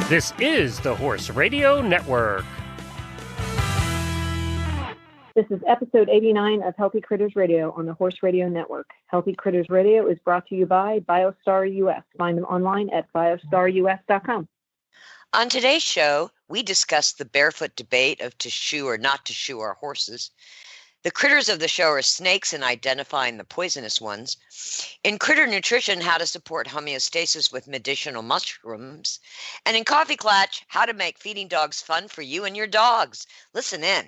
This is the Horse Radio Network. This is episode 89 of Healthy Critters Radio on the Horse Radio Network. Healthy Critters Radio is brought to you by BioStar US. Find them online at biostarus.com. On today's show, we discuss the barefoot debate of to shoe or not to shoe our horses. The critters of the show are snakes and identifying the poisonous ones. In critter nutrition, how to support homeostasis with medicinal mushrooms. And in Coffee Clatch, how to make feeding dogs fun for you and your dogs. Listen in.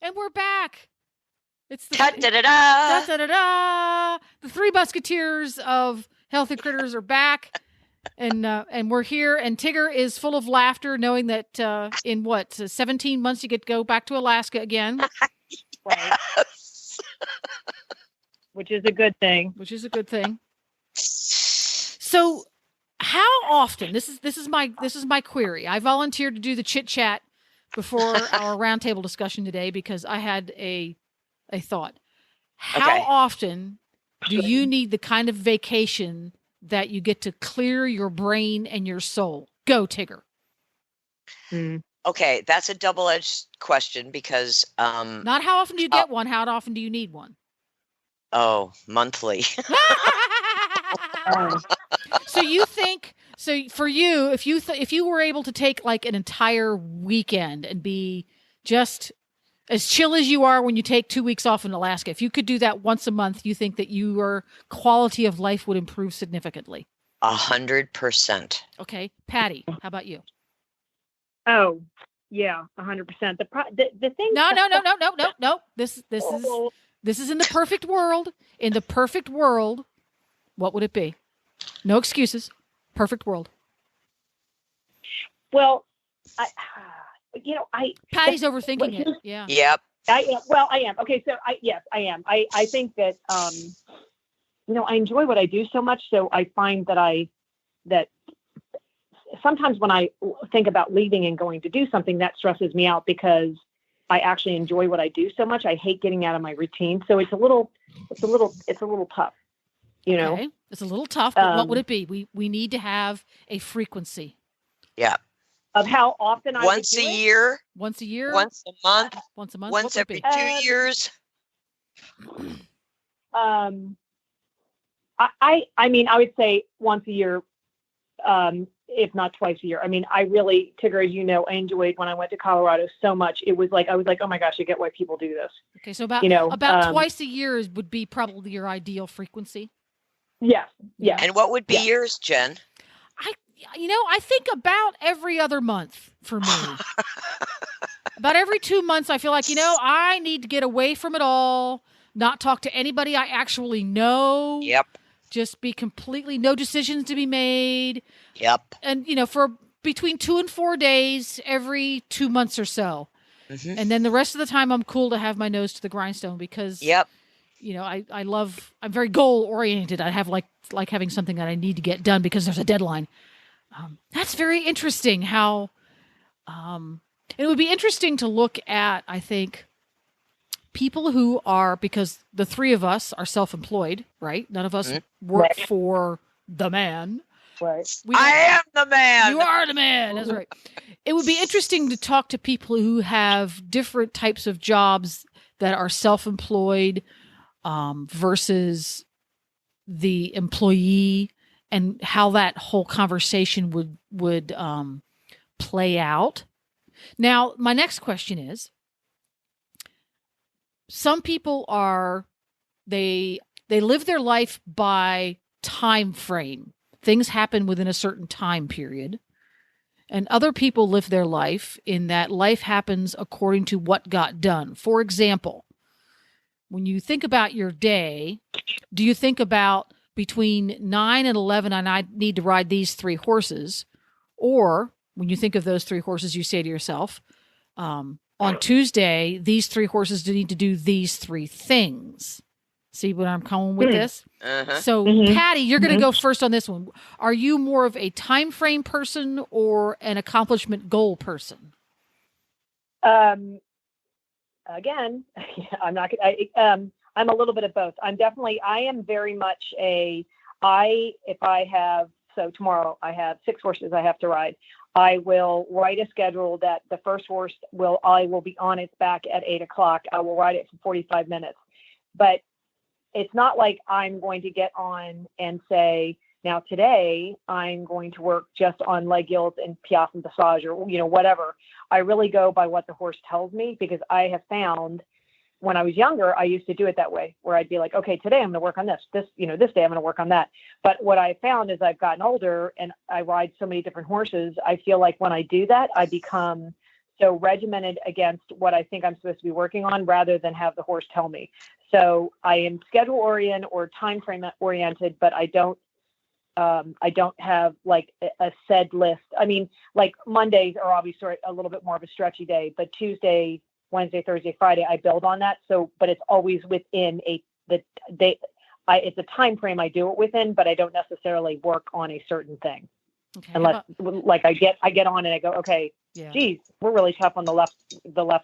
And we're back. It's the Da-da-da-da. The Three Musketeers of Healthy Critters are back, and we're here. And Tigger is full of laughter, knowing that in 17 months you get to go back to Alaska again, Yes. Which is a good thing. which is a good thing. So, how often? This is my query. I volunteered to do the chit chat before our roundtable discussion today because I had a thought. How Okay. often do you need the kind of vacation that you get to clear your brain and your soul? Go, Tigger. Okay, that's a double-edged question because, Not how often do you get one, how often do you need one? monthly. So you think, for you, if you were able to take like an entire weekend and be just as chill as you are when you take 2 weeks off in Alaska, if you could do that once a month, you think that your quality of life would improve significantly? 100%. Okay. Patty, how about you? Oh, yeah, 100%. The thing. No. This is in the perfect world. In the perfect world, what would it be? No excuses. Perfect world. Well, I Patty's overthinking it. Yeah. Yep. I am. Okay, so I am. I think that I enjoy what I do so much, so I find that sometimes when I think about leaving and going to do something, that stresses me out because I actually enjoy what I do so much. I hate getting out of my routine, so it's a little tough. Okay. It's a little tough, but what would it be? We need to have a frequency. Yeah. Of how often I Once would a do it. year, Once a year? once a month, Once a month? once What would every it be? 2 years. I mean, I would say once a year, if not twice a year. I mean, I really, Tigger, as you know, I enjoyed when I went to Colorado so much. It was like, I was like, oh my gosh, I get why people do this. Okay, so about twice a year would be probably your ideal frequency. Yes. Yeah. And what would be Yeah. yours, Jen? I think about every other month for me. About every 2 months, I feel like, I need to get away from it all, not talk to anybody I actually know. Yep. Just be completely, no decisions to be made. Yep. And, for between 2 and 4 days every 2 months or so. Mm-hmm. And then the rest of the time, I'm cool to have my nose to the grindstone because, Yep. I'm very goal oriented. I have like having something that I need to get done because there's a deadline. That's very interesting how, it would be interesting to look at, I think, people who are, because the three of us are self-employed, right? None of us work for the man. Right. I am the man. You are the man. That's right. It would be interesting to talk to people who have different types of jobs that are self-employed versus the employee, and how that whole conversation would play out. Now, my next question is, some people they live their life by time frame. Things happen within a certain time period. And other people live their life in that life happens according to what got done. For example, when you think about your day, do you think about between 9 and 11, and I need to ride these 3 horses? Or when you think of those 3 horses, you say to yourself, on Tuesday, these 3 horses need to do these 3 things. See what I'm coming with this? Uh-huh. So, Patty, you're going to go first on this one. Are you more of a time frame person or an accomplishment goal person? Again, I'm not. I'm a little bit of both. I am very much so tomorrow I have 6 horses I have to ride. I will write a schedule that the first horse I will be on its back at 8:00. I will ride it for 45 minutes, but it's not like I'm going to get on and say, now today I'm going to work just on leg yields and piaffe and passage or, whatever. I really go by what the horse tells me, because I have found when I was younger, I used to do it that way, where I'd be like, okay, today I'm going to work on this day I'm going to work on that. But what I found as I've gotten older and I ride so many different horses, I feel like when I do that, I become so regimented against what I think I'm supposed to be working on rather than have the horse tell me. So I am schedule oriented or time frame oriented, but I don't have like a said list. I mean, like Mondays are obviously a little bit more of a stretchy day, but Tuesday, Wednesday, Thursday, Friday, I build on that. So, but it's always within it's a time frame I do it within, but I don't necessarily work on a certain thing. Okay. Unless like I get on and I go, okay, geez, we're really tough on the left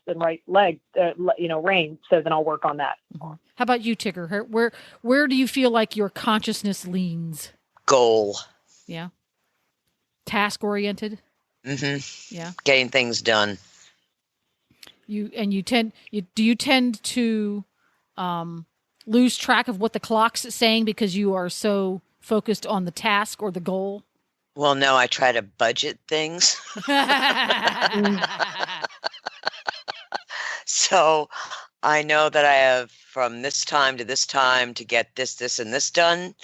and right leg, rein. So then I'll work on that. Mm-hmm. How about you, Tigger? Where do you feel like your consciousness leans? Goal. Yeah. Task oriented. Mm-hmm. Yeah. Getting things done. Do you tend to lose track of what the clock's saying because you are so focused on the task or the goal? Well, no, I try to budget things. So I know that I have from this time to this time to get this, and this done,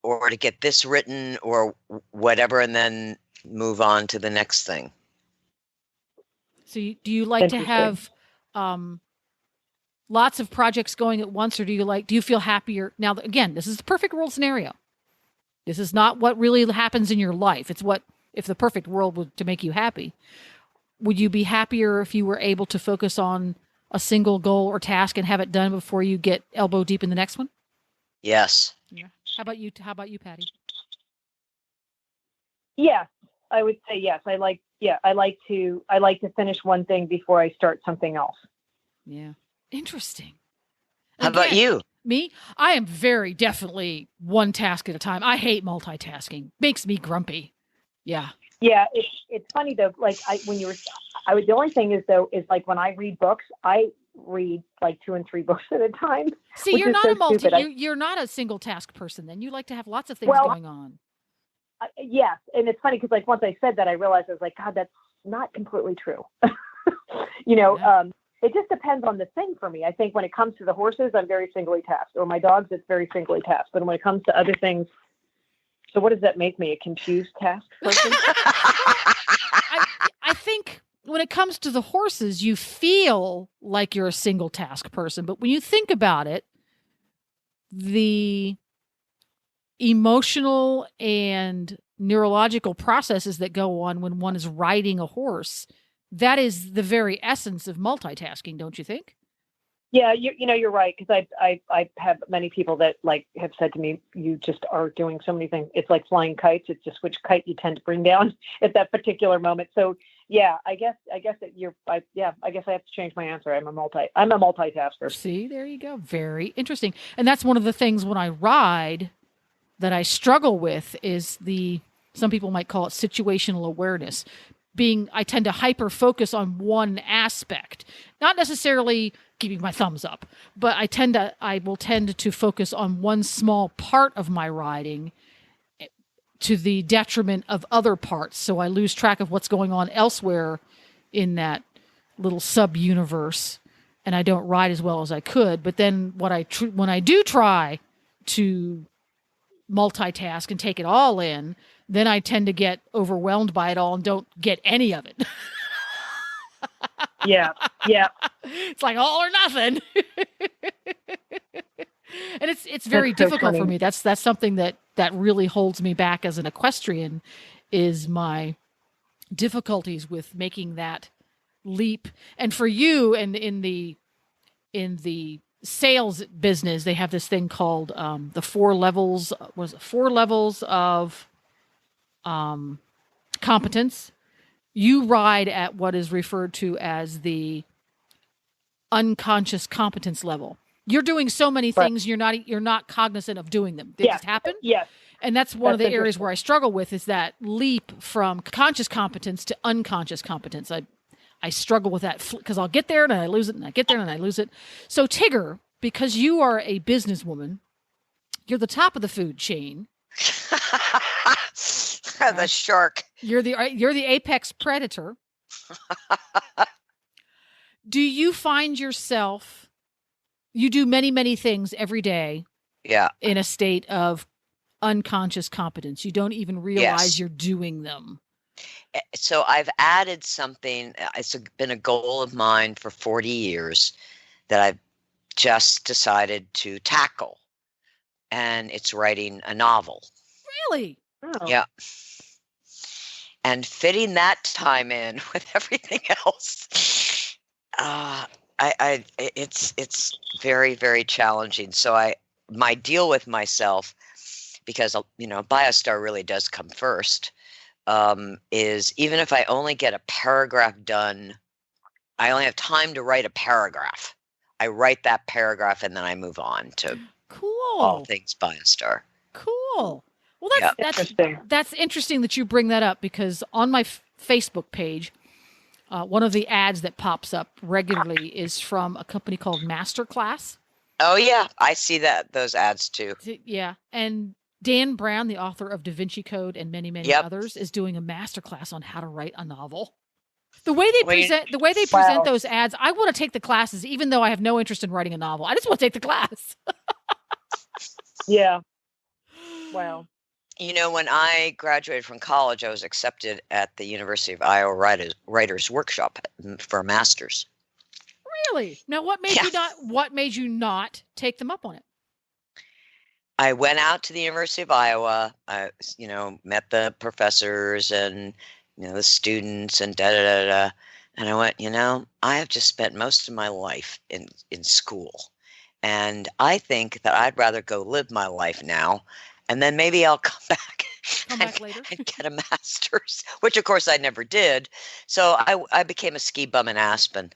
or to get this written or whatever, and then move on to the next thing. So do you like to have lots of projects going at once, or do you feel happier? Now, again, this is the perfect world scenario. This is not what really happens in your life. It's what, if the perfect world were to make you happy, would you be happier if you were able to focus on a single goal or task and have it done before you get elbow deep in the next one? Yes. Yeah. How about you, Patty? Yes, I would say yes. I like to finish one thing before I start something else. Yeah. Interesting. How about you? Me? I am very definitely one task at a time. I hate multitasking. Makes me grumpy. Yeah. Yeah. It's funny though. Like the only thing is like when I read books, I read like 2 and 3 books at a time. See, you're not you're not a single task person. Then you like to have lots of things going on. Yes. And it's funny because like once I said that, I realized I was like, God, that's not completely true. Yeah. It just depends on the thing for me. I think when it comes to the horses, I'm very singly tasked, or my dogs, it's very singly tasked. But when it comes to other things, so what does that make me? A confused task person? I think when it comes to the horses, you feel like you're a single task person. But when you think about it, the emotional and neurological processes that go on when one is riding a horse, that is the very essence of multitasking, don't you think? Yeah, you're right, because I have many people that like have said to me, you just are doing so many things. It's like flying kites. It's just which kite you tend to bring down at that particular moment. So yeah, I guess I guess I have to change my answer. I'm a multitasker. See, there you go. Very interesting. And that's one of the things when I ride that I struggle with is some people might call it situational awareness. I tend to hyper focus on one aspect, not necessarily keeping my thumbs up, but I will tend to focus on one small part of my riding to the detriment of other parts. So I lose track of what's going on elsewhere in that little sub universe, and I don't ride as well as I could. But then when I do try to multitask and take it all in, then I tend to get overwhelmed by it all and don't get any of it. Yeah. It's like all or nothing. And it's very difficult for me. That's something that really holds me back as an equestrian is my difficulties with making that leap. And for you, and in the sales business, they have this thing called the 4 levels. Was it 4 levels of competence? You ride at what is referred to as the unconscious competence level. You're doing so many things, you're not cognizant of doing them. They just happen. Yes. And that's one of the areas where I struggle with, is that leap from conscious competence to unconscious competence. I struggle with that because I'll get there and I lose it, and I get there and I lose it. So Tigger, because you are a businesswoman, you're the top of the food chain. The shark. You're the apex predator. Do you find yourself, you do many, many things every day in a state of unconscious competence? You don't even realize you're doing them. So I've added something. It's been a goal of mine for 40 years that I've just decided to tackle. And it's writing a novel. Really? Oh. Yeah. And fitting that time in with everything else, it's very, very challenging. So my deal with myself, because BioStar really does come first, is even if I only get a paragraph done, I only have time to write a paragraph. I write that paragraph and then I move on to all things BioStar. Cool. Well, that's interesting that you bring that up, because on my Facebook page, one of the ads that pops up regularly is from a company called Masterclass. Oh yeah, I see those ads too. Yeah, and Dan Brown, the author of Da Vinci Code and many, many others, is doing a masterclass on how to write a novel. The way they present those ads, I want to take the classes, even though I have no interest in writing a novel. I just want to take the class. Yeah. Wow. When I graduated from college, I was accepted at the University of Iowa Writers Workshop for a master's. Really? Now, what made you not take them up on it? I went out to the University of Iowa. I, met the professors and the students and and I went, I have just spent most of my life in school, and I think that I'd rather go live my life now. And then maybe I'll come back later and get a master's, which of course I never did. So I became a ski bum in Aspen.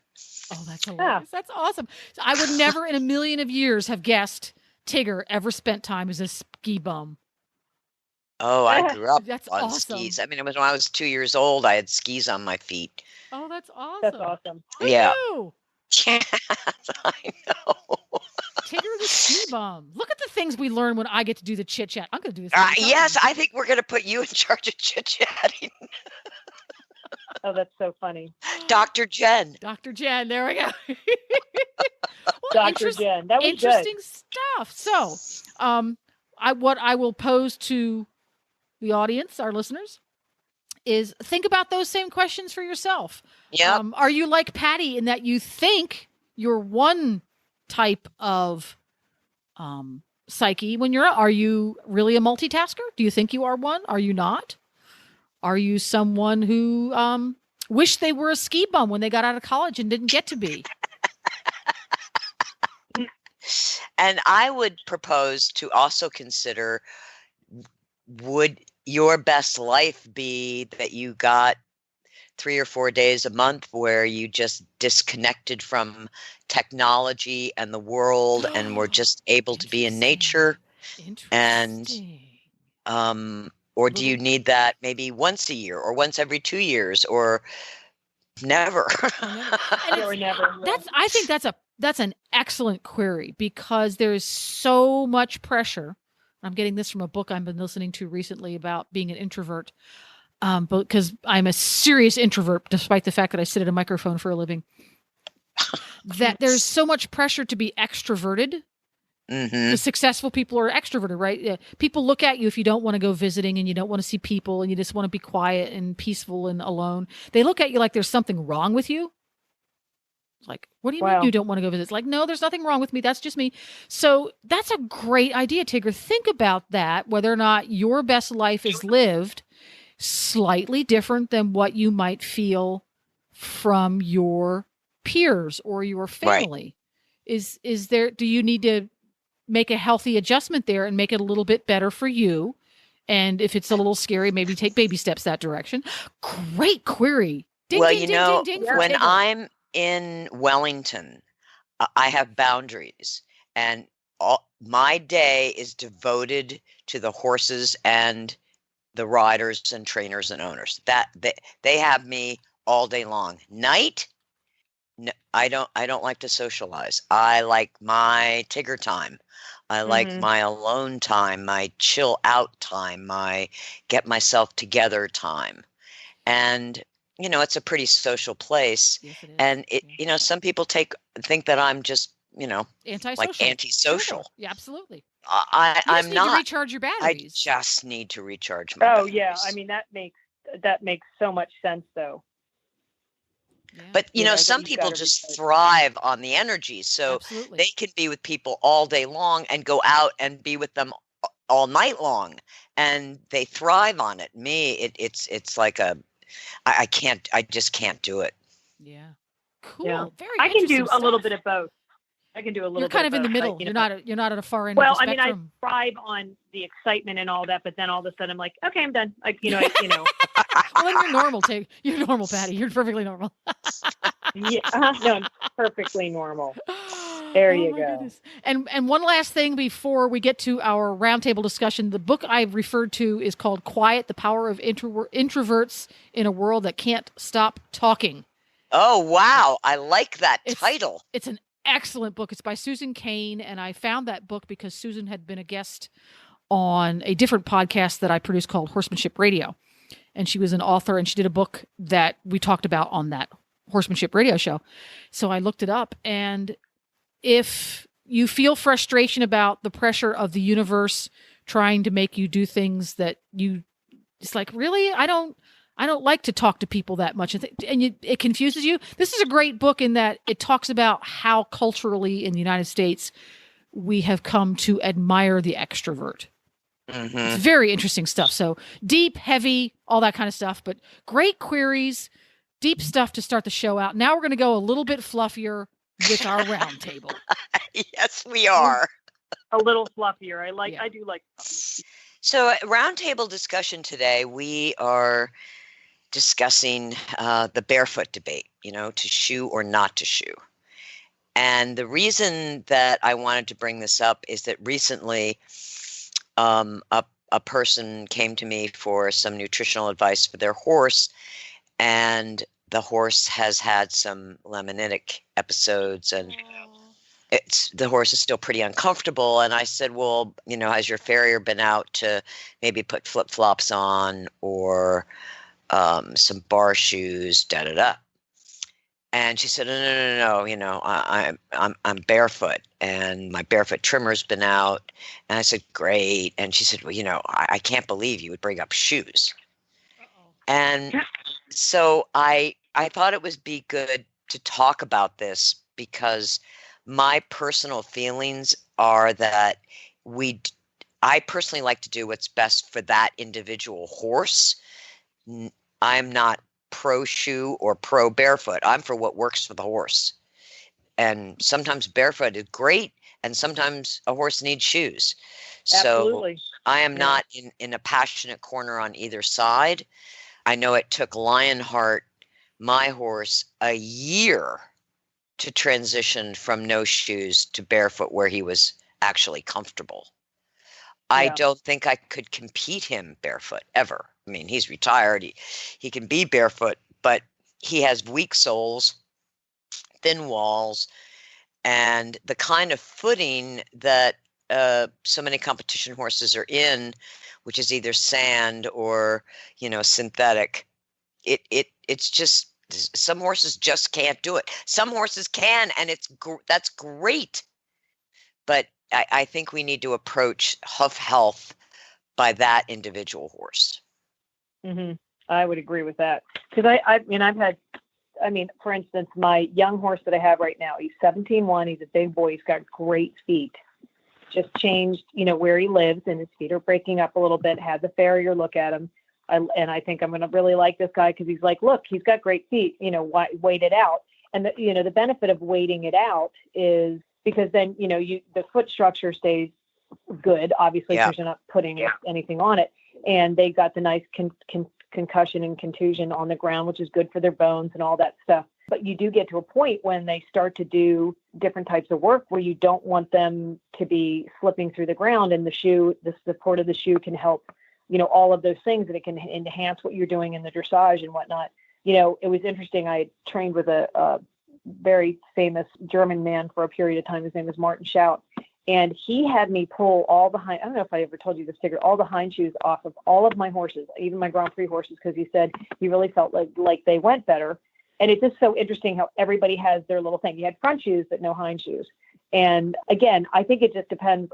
Oh, that's hilarious. That's awesome. So I would never in a million of years have guessed Tigger ever spent time as a ski bum. Oh, I grew up that's on awesome. skis. I mean, it was when I was 2 years old, I had skis on my feet. Oh, that's awesome. That's awesome. Yeah. Woo! Yes, I know. Tigger the ski bum. Look at the things we learn when I get to do the chit chat. I'm going to do this. Yes, I think we're going to put you in charge of chit chatting. Oh, that's so funny. Dr. Jen. Dr. Jen, there we go. Dr. Jen, that was interesting stuff. So, what I will pose to the audience, our listeners, is think about those same questions for yourself. Yeah. Are you like Patty in that you think you're one type of psyche when are you really a multitasker? Do you think you are one? Are you not? Are you someone who wished they were a ski bum when they got out of college and didn't get to be? And I would propose to also consider, would your best life be that you got 3 or 4 days a month where you just disconnected from technology and the world and were just able to be in nature? And or do you need that maybe once a year or once every 2 years or never? Or never. I think that's an excellent query, because there's so much pressure. I'm getting this from a book I've been listening to recently about being an introvert. Because I'm a serious introvert, despite the fact that I sit at a microphone for a living, that there's so much pressure to be extroverted. Mm-hmm. The successful people are extroverted, right? People look at you if you don't want to go visiting and you don't want to see people and you just want to be quiet and peaceful and alone. They look at you like there's something wrong with you. Like, what do you mean you don't want to go visit? It's like, no, there's nothing wrong with me. That's just me. So that's a great idea, Tigger. Think about that, whether or not your best life is lived slightly different than what you might feel from your peers or your family? Right. Do you need to make a healthy adjustment there and make it a little bit better for you? And if it's a little scary, maybe take baby steps that direction. Great query. Ding, well, ding, ding, ding, ding, when I'm in Wellington, I have boundaries, and my day is devoted to the horses and the riders and trainers and owners. That they have me all day long. Night, no, I don't like to socialize. I like my Tigger time. I like my alone time, my chill out time, my get myself together time. And it's a pretty social place. Yes, it is. And some people think that I'm just, antisocial. like antisocial. Sure. Yeah, absolutely. I'm not. To recharge your batteries. I just need to recharge my batteries. Yeah. I mean, that makes so much sense, though. Yeah. But some people just thrive on the energy, so absolutely. They can be with people all day long and go out and be with them all night long, and they thrive on it. Me, it's like I just can't do it. Yeah, cool. Yeah. Very. I can do a little bit of both. I can do a little. You're kind of in the middle. You're not at a far end. Well, of the spectrum. I thrive on the excitement and all that, but then all of a sudden I'm like, okay, I'm done. Like, Well, then you're normal, Tig. You're normal, Patty. You're perfectly normal. Yeah, no, perfectly normal. There you go. Goodness. And one last thing before we get to our roundtable discussion, the book I referred to is called "Quiet: The Power of Introverts in a World That Can't Stop Talking." Oh wow, I like that title. It's an excellent book. It's by Susan Cain, and I found that book because Susan had been a guest on a different podcast that I produced called Horsemanship Radio. And she was an author, and she did a book that we talked about on that Horsemanship Radio show. So I looked it up, and if you feel frustration about the pressure of the universe trying to make you do things that it's like, really? I don't like to talk to people that much, and it confuses you. This is a great book in that it talks about how culturally in the United States we have come to admire the extrovert. Mm-hmm. It's very interesting stuff. So deep, heavy, all that kind of stuff, but great queries, deep stuff to start the show out. Now we're going to go a little bit fluffier with our roundtable. Yes, we are. A little fluffier. I do like. So roundtable discussion today, we are discussing the barefoot debate, to shoe or not to shoe. And the reason that I wanted to bring this up is that recently a person came to me for some nutritional advice for their horse, and the horse has had some laminitic episodes, and the horse is still pretty uncomfortable. And I said, well, has your farrier been out to maybe put flip-flops on or some bar shoes, da-da-da. And she said, no, I'm barefoot, and my barefoot trimmer's been out. And I said, great. And she said, well, I can't believe you would bring up shoes. Uh-oh. And so I thought it would be good to talk about this, because my personal feelings are that I personally like to do what's best for that individual horse. I'm not pro shoe or pro barefoot. I'm for what works for the horse. And sometimes barefoot is great, and sometimes a horse needs shoes. Absolutely. So I am not in a passionate corner on either side. I know it took Lionheart, my horse, a year to transition from no shoes to barefoot where he was actually comfortable. Yeah. I don't think I could compete him barefoot ever. I mean, he's retired. He can be barefoot, but he has weak soles, thin walls, and the kind of footing that so many competition horses are in, which is either sand or, synthetic. It's just, some horses just can't do it. Some horses can, and that's great. But I think we need to approach hoof health by that individual horse. Mm-hmm. I would agree with that, because for instance, my young horse that I have right now, he's 17-1. He's a big boy. He's got great feet. Just changed, where he lives, and his feet are breaking up a little bit. Had the farrier look at him. I think I'm going to really like this guy because he's like, look, he's got great feet, wait it out. And the benefit of waiting it out is because then, the foot structure stays good, obviously, because you're not putting anything on it. And they got the nice concussion and contusion on the ground, which is good for their bones and all that stuff. But you do get to a point when they start to do different types of work where you don't want them to be slipping through the ground, and the support of the shoe can help, all of those things, and it can enhance what you're doing in the dressage and whatnot. It was interesting. I trained with a very famous German man for a period of time. His name was Martin Schaut. And he had me pull all the I don't know if I ever told you this figure, all the hind shoes off of all of my horses, even my Grand Prix horses, because he said he really felt like they went better. And it's just so interesting how everybody has their little thing. You had front shoes, but no hind shoes. And again, I think it just depends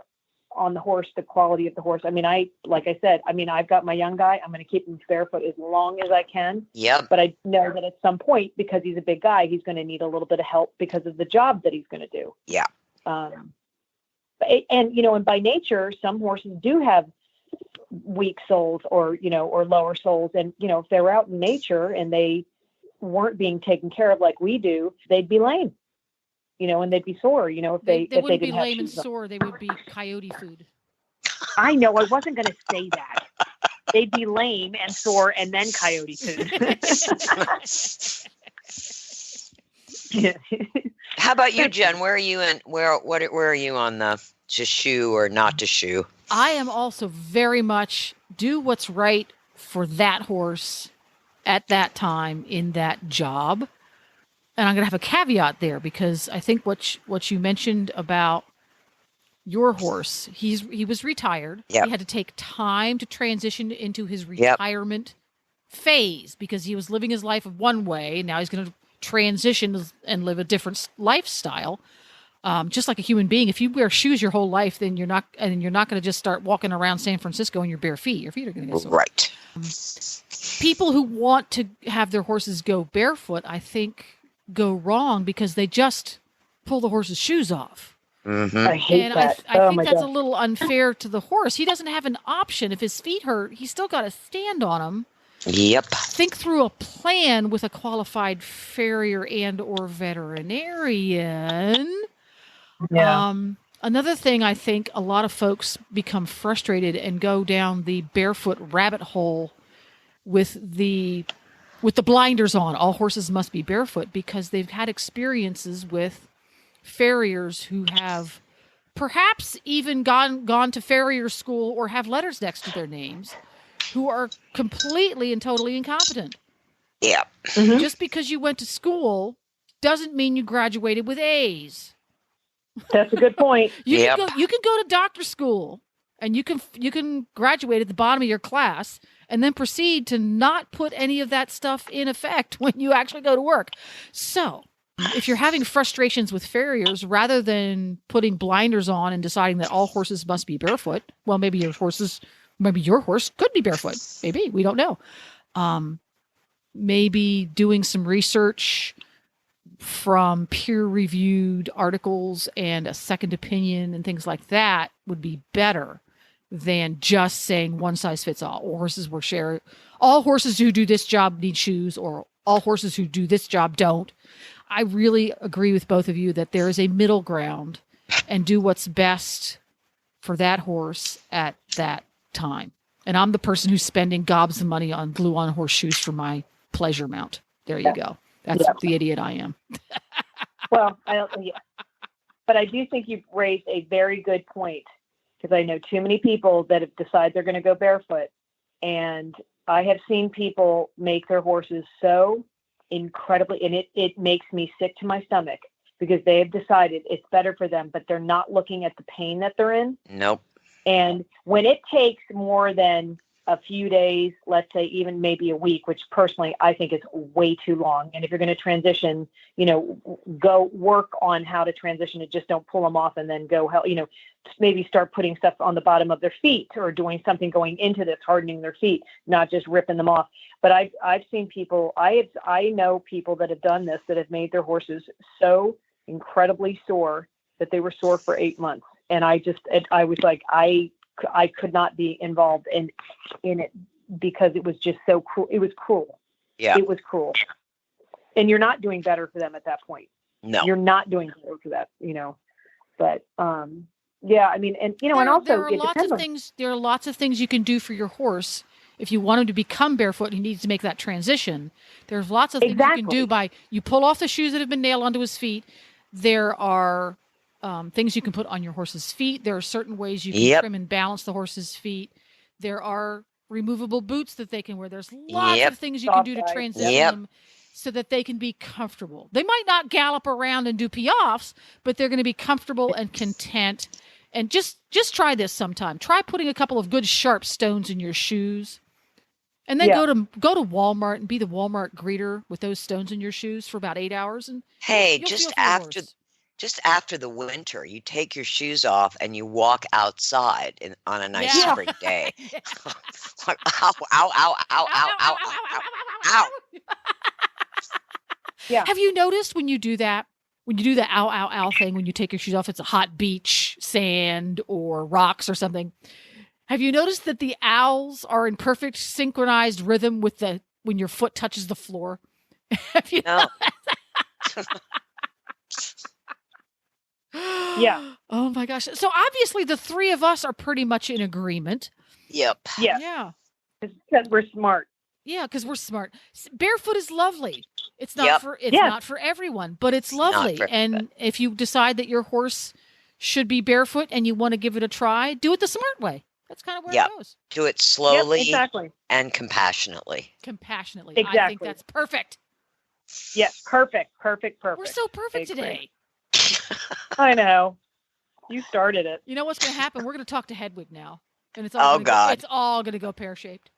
on the horse, the quality of the horse. Like I said, I've got my young guy. I'm going to keep him barefoot as long as I can. Yep. But I know that at some point, because he's a big guy, he's going to need a little bit of help because of the job that he's going to do. Yeah. And by nature, some horses do have weak soles or lower soles. And, if they were out in nature and they weren't being taken care of like we do, they'd be lame, and they'd be sore, if they wouldn't didn't be lame and have sore. They would be coyote food. I know. I wasn't going to say that. They'd be lame and sore and then coyote food. How about you, Jen? Where are you where are you on the to shoe or not to shoe? I am also very much do what's right for that horse at that time in that job. And I'm going to have a caveat there because I think what you mentioned about your horse, he was retired. Yep. He had to take time to transition into his retirement phase because he was living his life one way. Now he's going to transition and live a different lifestyle. Just like a human being, if you wear shoes your whole life, then you're not going to just start walking around San Francisco in your bare feet. Your feet are going to get sore. Right. People who want to have their horses go barefoot, I think, go wrong because they just pull the horse's shoes off. Mm-hmm. I hate that. I think that's a little unfair to the horse. He doesn't have an option. If his feet hurt, he's still got to stand on them. Yep. Think through a plan with a qualified farrier and or veterinarian. Yeah. Another thing, I think a lot of folks become frustrated and go down the barefoot rabbit hole with the blinders on. All horses must be barefoot because they've had experiences with farriers who have perhaps even gone to farrier school or have letters next to their names who are completely and totally incompetent. Yeah. Mm-hmm. Just because you went to school doesn't mean you graduated with A's. That's a good point. You can go to doctor school and you can graduate at the bottom of your class and then proceed to not put any of that stuff in effect when you actually go to work. So if you're having frustrations with farriers, rather than putting blinders on and deciding that all horses must be barefoot, well, maybe your horse could be barefoot. Maybe, we don't know. Maybe doing some research from peer-reviewed articles and a second opinion and things like that would be better than just saying one size fits all. All horses who do this job need shoes, or all horses who do this job don't. I really agree with both of you that there is a middle ground, and do what's best for that horse at that time. And I'm the person who's spending gobs of money on glue-on horseshoes for my pleasure mount. There you go. That's the idiot I am. Well, but I do think you've raised a very good point, because I know too many people that have decided they're going to go barefoot. And I have seen people make their horses so incredibly, and it makes me sick to my stomach, because they have decided it's better for them, but they're not looking at the pain that they're in. Nope. And when it takes more than a few days, let's say even maybe a week, which personally I think is way too long. And if you're going to transition, go work on how to transition it. Just don't pull them off and then go, maybe start putting stuff on the bottom of their feet, or doing something going into this, hardening their feet, not just ripping them off. But I've seen people, I know people that have done this, that have made their horses so incredibly sore that they were sore for 8 months. And I was like, I could not be involved in it because it was just so cruel. It was cruel. Yeah. It was cruel. And you're not doing better for them at that point. No. You're not doing better for that, but, yeah, I mean, and, and also there are lots of things you can do for your horse. If you want him to become barefoot, he needs to make that transition. There's lots of things you can do you pull off the shoes that have been nailed onto his feet. There are things you can put on your horse's feet. There are certain ways you can trim and balance the horse's feet. There are removable boots that they can wear. There's lots of things you can do to transition them so that they can be comfortable. They might not gallop around and do piafs, but they're going to be comfortable and content. And just try this sometime. Try putting a couple of good sharp stones in your shoes. And then go to Walmart and be the Walmart greeter with those stones in your shoes for about 8 hours. And just after the winter, you take your shoes off and you walk outside on a nice spring day. Like, ow, ow, ow, ow, ow, ow, ow, ow. Yeah. Have you noticed when you do that? When you do the ow, ow, ow thing, when you take your shoes off, it's a hot beach, sand, or rocks or something. Have you noticed that the owls are in perfect synchronized rhythm with when your foot touches the floor? Have you No. Yeah. Oh my gosh. So obviously the three of us are pretty much in agreement. Yep. Yeah. Yeah. Because we're smart. Yeah, because we're smart. Barefoot is lovely. It's not not for everyone, but it's lovely. And if you decide that your horse should be barefoot and you want to give it a try, do it the smart way. That's kind of where it goes. Do it slowly and compassionately. Compassionately. Exactly. I think that's perfect. Yes, perfect. We're so perfect today. I know. You started it. You know what's going to happen? We're going to talk to Hedwig now. And it's all it's all going to go pear-shaped.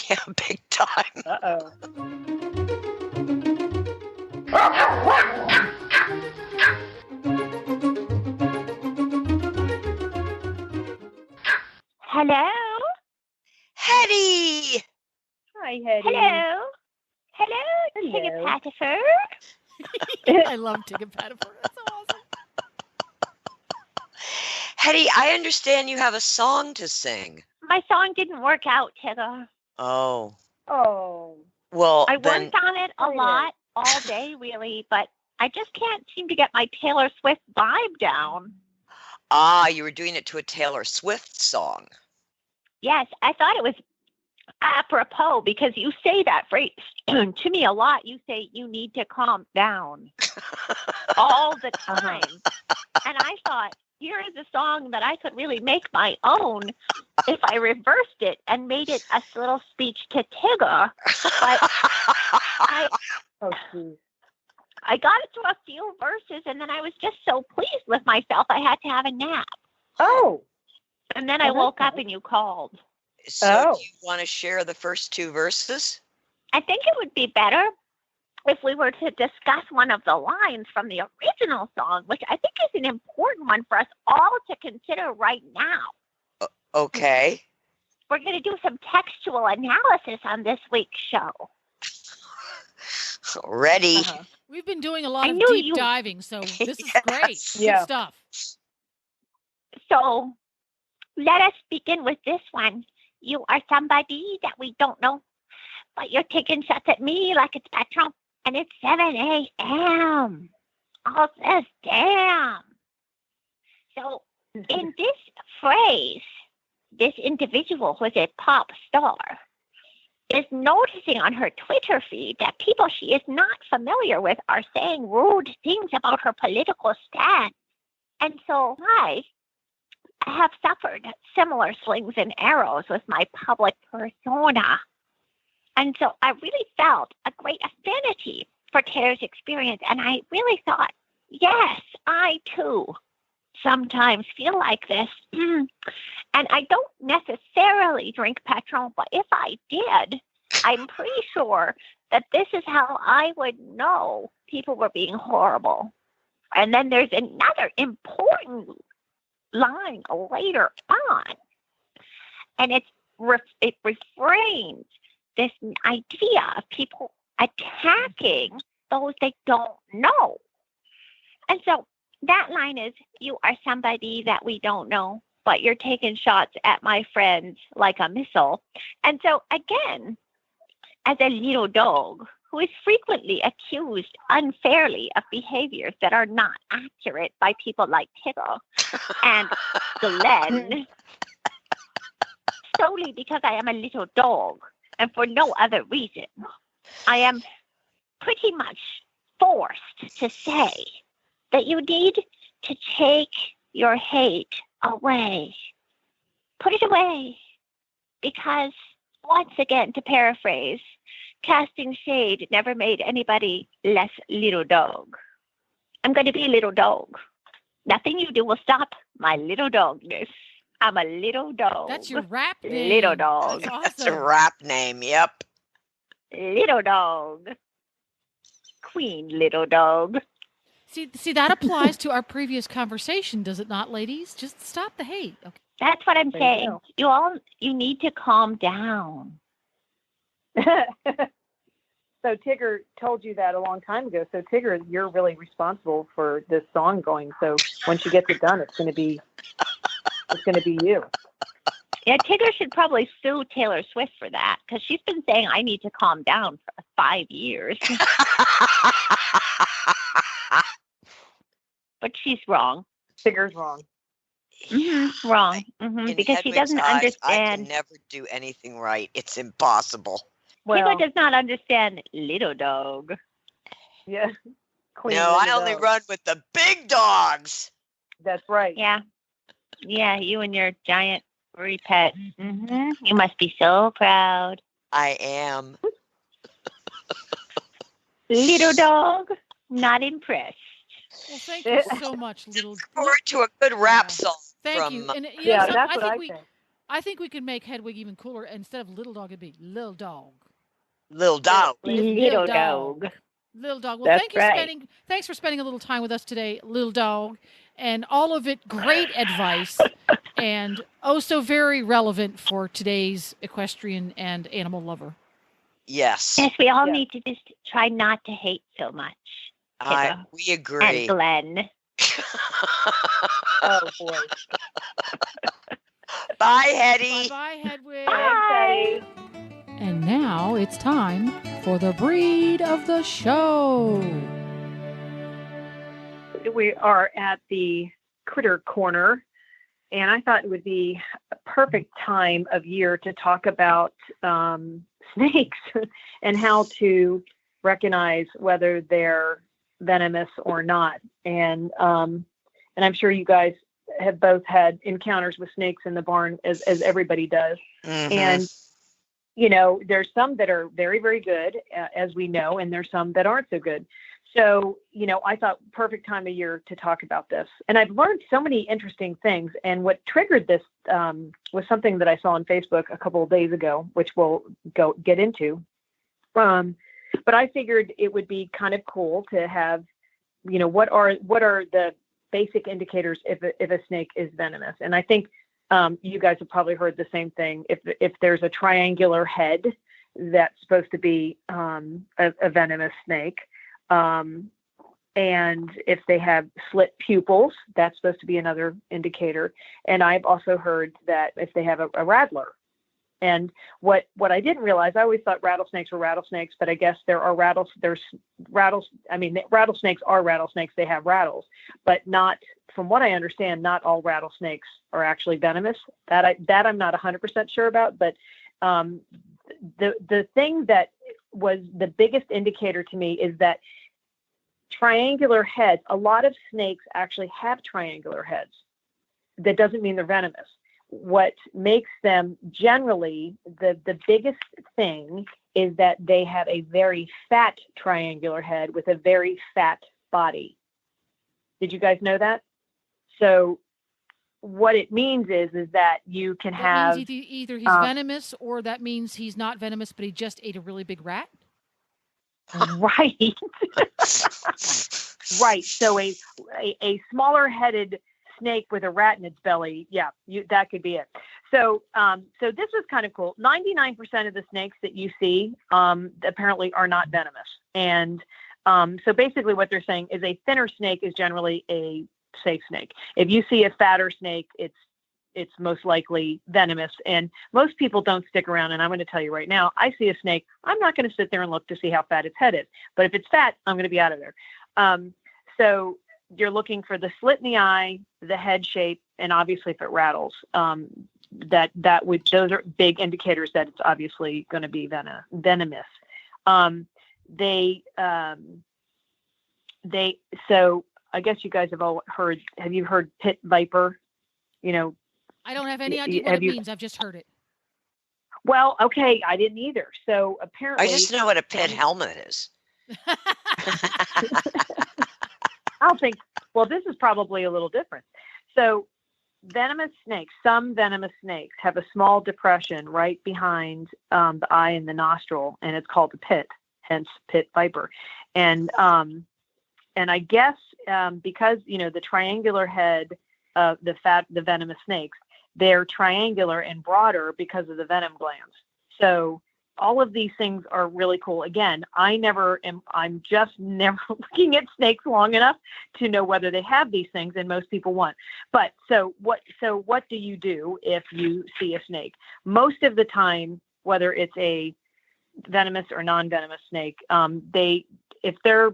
Yeah, big time. Uh-oh. Hello? Hetty! Hi, Hetty. Hello? Hello, Tigger-Patifer. I love Tigger-Patifer. That's so awesome. Hetty, I understand you have a song to sing. My song didn't work out, Tigger. Oh. Well, I worked on it a lot all day, really, but I just can't seem to get my Taylor Swift vibe down. You were doing it to a Taylor Swift song. Yes, I thought it was apropos because you say that phrase to me a lot. You say you need to calm down all the time. And I thought, here is a song that I could really make my own if I reversed it and made it a little speech to Tigger. But I got it to a few verses, and then I was just so pleased with myself, I had to have a nap. Oh. And then I woke up and you called. So do you want to share the first two verses? I think it would be better if we were to discuss one of the lines from the original song, which I think is an important one for us all to consider right now. Okay. We're going to do some textual analysis on this week's show. Ready. We've been doing a lot of deep diving, so this is great. Good stuff. So let us begin with this one. You are somebody that we don't know, but you're taking shots at me like it's Patron, and it's 7 a.m. All says damn. So in this phrase, this individual who is a pop star is noticing on her Twitter feed that people she is not familiar with are saying rude things about her political stand. And so I have suffered similar slings and arrows with my public persona. And so I really felt a great affinity for Taylor's experience. And I really thought, yes, I too sometimes feel like this. And I don't necessarily drink Patron, but if I did, I'm pretty sure that this is how I would know people were being horrible. And then there's another important line later on, and it refrains this idea of people attacking those they don't know. And so that line is, you are somebody that we don't know, but you're taking shots at my friends like a missile. And so, again, as a little dog who is frequently accused unfairly of behaviors that are not accurate by people like Tigger and Glenn, solely because I am a little dog and for no other reason, I am pretty much forced to say that you need to take your hate away. Put it away. Because, once again, to paraphrase, casting shade never made anybody less little dog. I'm going to be a little dog. Nothing you do will stop my little dogness. I'm a little dog. That's your rap name. Little dog. That's awesome. That's a rap name. Yep. Little dog. Queen little dog. See, that applies to our previous conversation, does it not, ladies? Just stop the hate. Okay. That's what I'm There you saying. You need to calm down. So Tigger told you that a long time ago. So Tigger, you're really responsible for this song going. So once you get it done, it's going to be you. Yeah, Tigger should probably sue Taylor Swift for that because she's been saying I need to calm down for 5 years. But she's wrong. Tigger's wrong. Wrong. In Because she Hedwig's doesn't eyes, I can understand. never do anything right. It's impossible. Well, Tigger does not understand little dog. yeah. Queen No, I little only dog. run with the big dogs. That's right. Yeah. Yeah, you and your giant furry pet. You must be so proud. I am. Little dog, not impressed. Well, thank you so much, little. Forward to a good rap Yeah. song. Thank from, you. And Yeah, some- that's what I we, think. I think we could make Hedwig even cooler. Instead of little dog, it'd be little dog. Little Dog. Little dog. dog. Little dog. Well, That's thanks for spending a little time with us today, little dog, and all of it great advice and oh so very relevant for today's equestrian and animal lover. Yes, Yes, we all Yeah. need to just try not to hate so much. we agree. And Glenn. Oh boy. Bye, Hetty. Bye, Hedwig. Bye. And now it's time for the breed of the show. We are at the Critter Corner, and I thought it would be a perfect time of year to talk about snakes and how to recognize whether they're venomous or not. And I'm sure you guys have both had encounters with snakes in the barn, as everybody does. Mhm. And there's some that are very, very good, as we know, and there's some that aren't so good. So, I thought perfect time of year to talk about this. And I've learned so many interesting things. And what triggered this was something that I saw on Facebook a couple of days ago, which we'll get into. But I figured it would be kind of cool to have, what are the basic indicators if a snake is venomous? And I think you guys have probably heard the same thing. If there's a triangular head, that's supposed to be a venomous snake. And if they have slit pupils, that's supposed to be another indicator. And I've also heard that if they have a rattler. And what I didn't realize, I always thought rattlesnakes were rattlesnakes, but I guess rattlesnakes are rattlesnakes. They have rattles, but not, from what I understand, not all rattlesnakes are actually venomous. That I'm not 100% sure about, but the thing that was the biggest indicator to me is that triangular heads, a lot of snakes actually have triangular heads. That doesn't mean they're venomous. What makes them generally, the biggest thing is that they have a very fat triangular head with a very fat body. Did you guys know that? So what it means is that you can have... That means either he's venomous or that means he's not venomous, but he just ate a really big rat? Right. Right. So a smaller headed snake with a rat in its belly. Yeah, that could be it. So this is kind of cool. 99% of the snakes that you see apparently are not venomous. And so basically what they're saying is a thinner snake is generally a safe snake. If you see a fatter snake, it's it's most likely venomous. And most people don't stick around. And I'm going to tell you right now, I see a snake, I'm not going to sit there and look to see how fat its head is. But if it's fat, I'm going to be out of there. So you're looking for the slit in the eye, the head shape, and obviously if it rattles, those are big indicators that it's obviously going to be venomous. So I guess you guys have all have you heard pit viper? I don't have any idea what it means. I've just heard it. Well, okay. I didn't either. So apparently I just know what a pit helmet is. I'll think, well, this is probably a little different. So venomous snakes, some venomous snakes have a small depression right behind the eye and the nostril, and it's called the pit, hence pit viper. And I guess because, the triangular head of the venomous snakes, they're triangular and broader because of the venom glands. So all of these things are really cool. Again, I'm just never looking at snakes long enough to know whether they have these things, and most people won't. But so what do you do if you see a snake? Most of the time, whether it's a venomous or non-venomous snake, if they're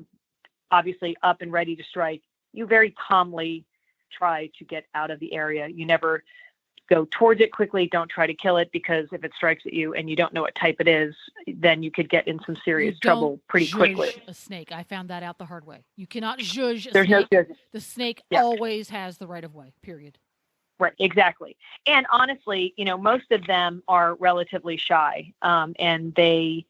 obviously up and ready to strike, you very calmly try to get out of the area. You never go towards it quickly. Don't try to kill it, because if it strikes at you and you don't know what type it is, then you could get in some serious trouble pretty quickly. A snake. I found that out the hard way. You cannot zhuzh a There's snake. No judging. The snake always has the right of way, period. Right, exactly. And honestly, most of them are relatively shy. And they,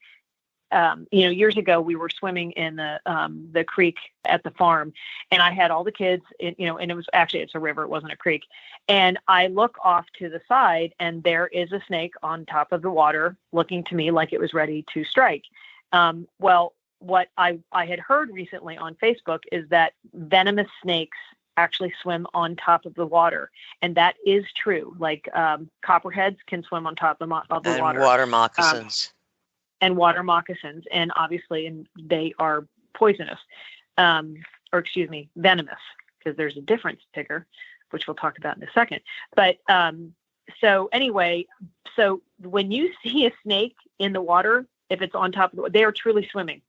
years ago we were swimming in the creek at the farm, and I had all the kids, and it was actually, it's a river, it wasn't a creek. And I look off to the side, and there is a snake on top of the water looking to me like it was ready to strike. Well, what I had heard recently on Facebook is that venomous snakes actually swim on top of the water. And that is true. Like copperheads can swim on top of the and water. Water moccasins. And water moccasins. And obviously, they are poisonous, venomous, because there's a difference, Tigger, which we'll talk about in a second. But so anyway, so when you see a snake in the water, if it's on top of the water, they are truly swimming.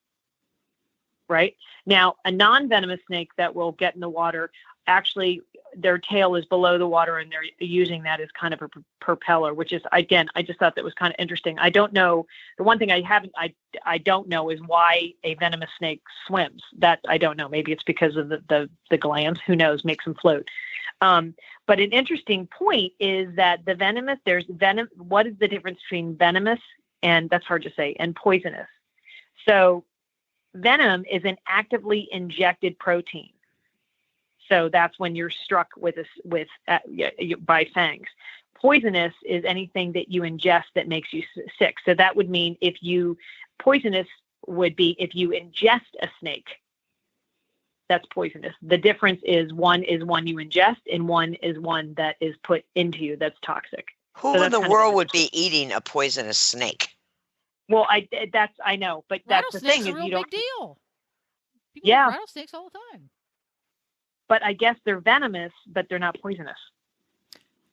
Right? Now, a non-venomous snake that will get in the water, actually their tail is below the water, and they're using that as kind of a propeller, which is, again, I just thought that was kind of interesting. I don't know. The one thing I don't know is why a venomous snake swims. That I don't know. Maybe it's because of the glands. Who knows? Makes them float. But an interesting point is that there's venom. What is the difference between venomous, and that's hard to say, and poisonous? So venom is an actively injected protein. So that's when you're struck by fangs. Poisonous is anything that you ingest that makes you sick. So that would mean poisonous would be if you ingest a snake. That's poisonous. The difference is one you ingest, and one is one that is put into you that's toxic. Who in the world would be eating a poisonous snake? Well, I know, but that's the thing, is you don't. Big deal. People eat rattlesnakes all the time. But I guess they're venomous, but they're not poisonous.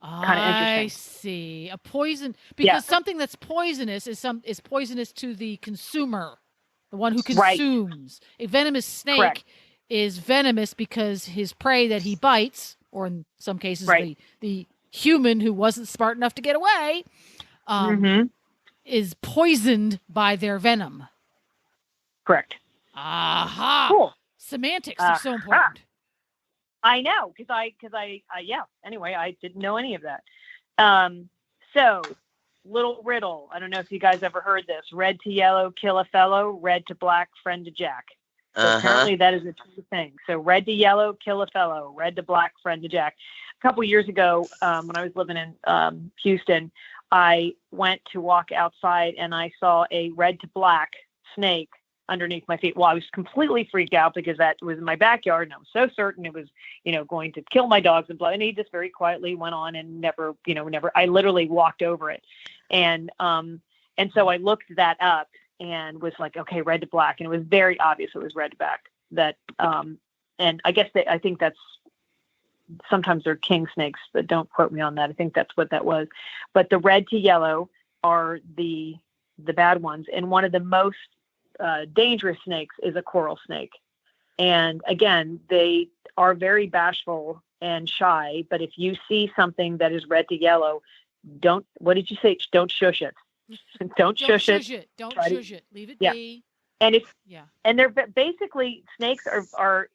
Kind of interesting. I see. A poison, because something that's poisonous is poisonous to the consumer, the one who consumes. Right. A venomous snake is venomous because his prey that he bites, or in some cases the human who wasn't smart enough to get away, is poisoned by their venom. Correct. Aha. Cool. Semantics are so important. I know, because anyway, I didn't know any of that. So, little riddle. I don't know if you guys ever heard this. Red to yellow, kill a fellow. Red to black, friend to Jack. So apparently that is a true thing. So red to yellow, kill a fellow. Red to black, friend to Jack. A couple years ago, when I was living in Houston, I went to walk outside, and I saw a red to black snake underneath my feet. Well, I was completely freaked out because that was in my backyard, and I was so certain it was, going to kill my dogs and blood. And he just very quietly went on and never, I literally walked over it. And so I looked that up and was like, okay, red to black. And it was very obvious it was red to black. That, and I guess I think that's sometimes they're king snakes, but don't quote me on that. I think that's what that was. But the red to yellow are the bad ones. And one of the most dangerous snakes is a coral snake. And again, they are very bashful and shy. But if you see something that is red to yellow, what did you say? Don't shush it. Don't shush it. Don't shush it. Leave it be. And and they're basically, snakes are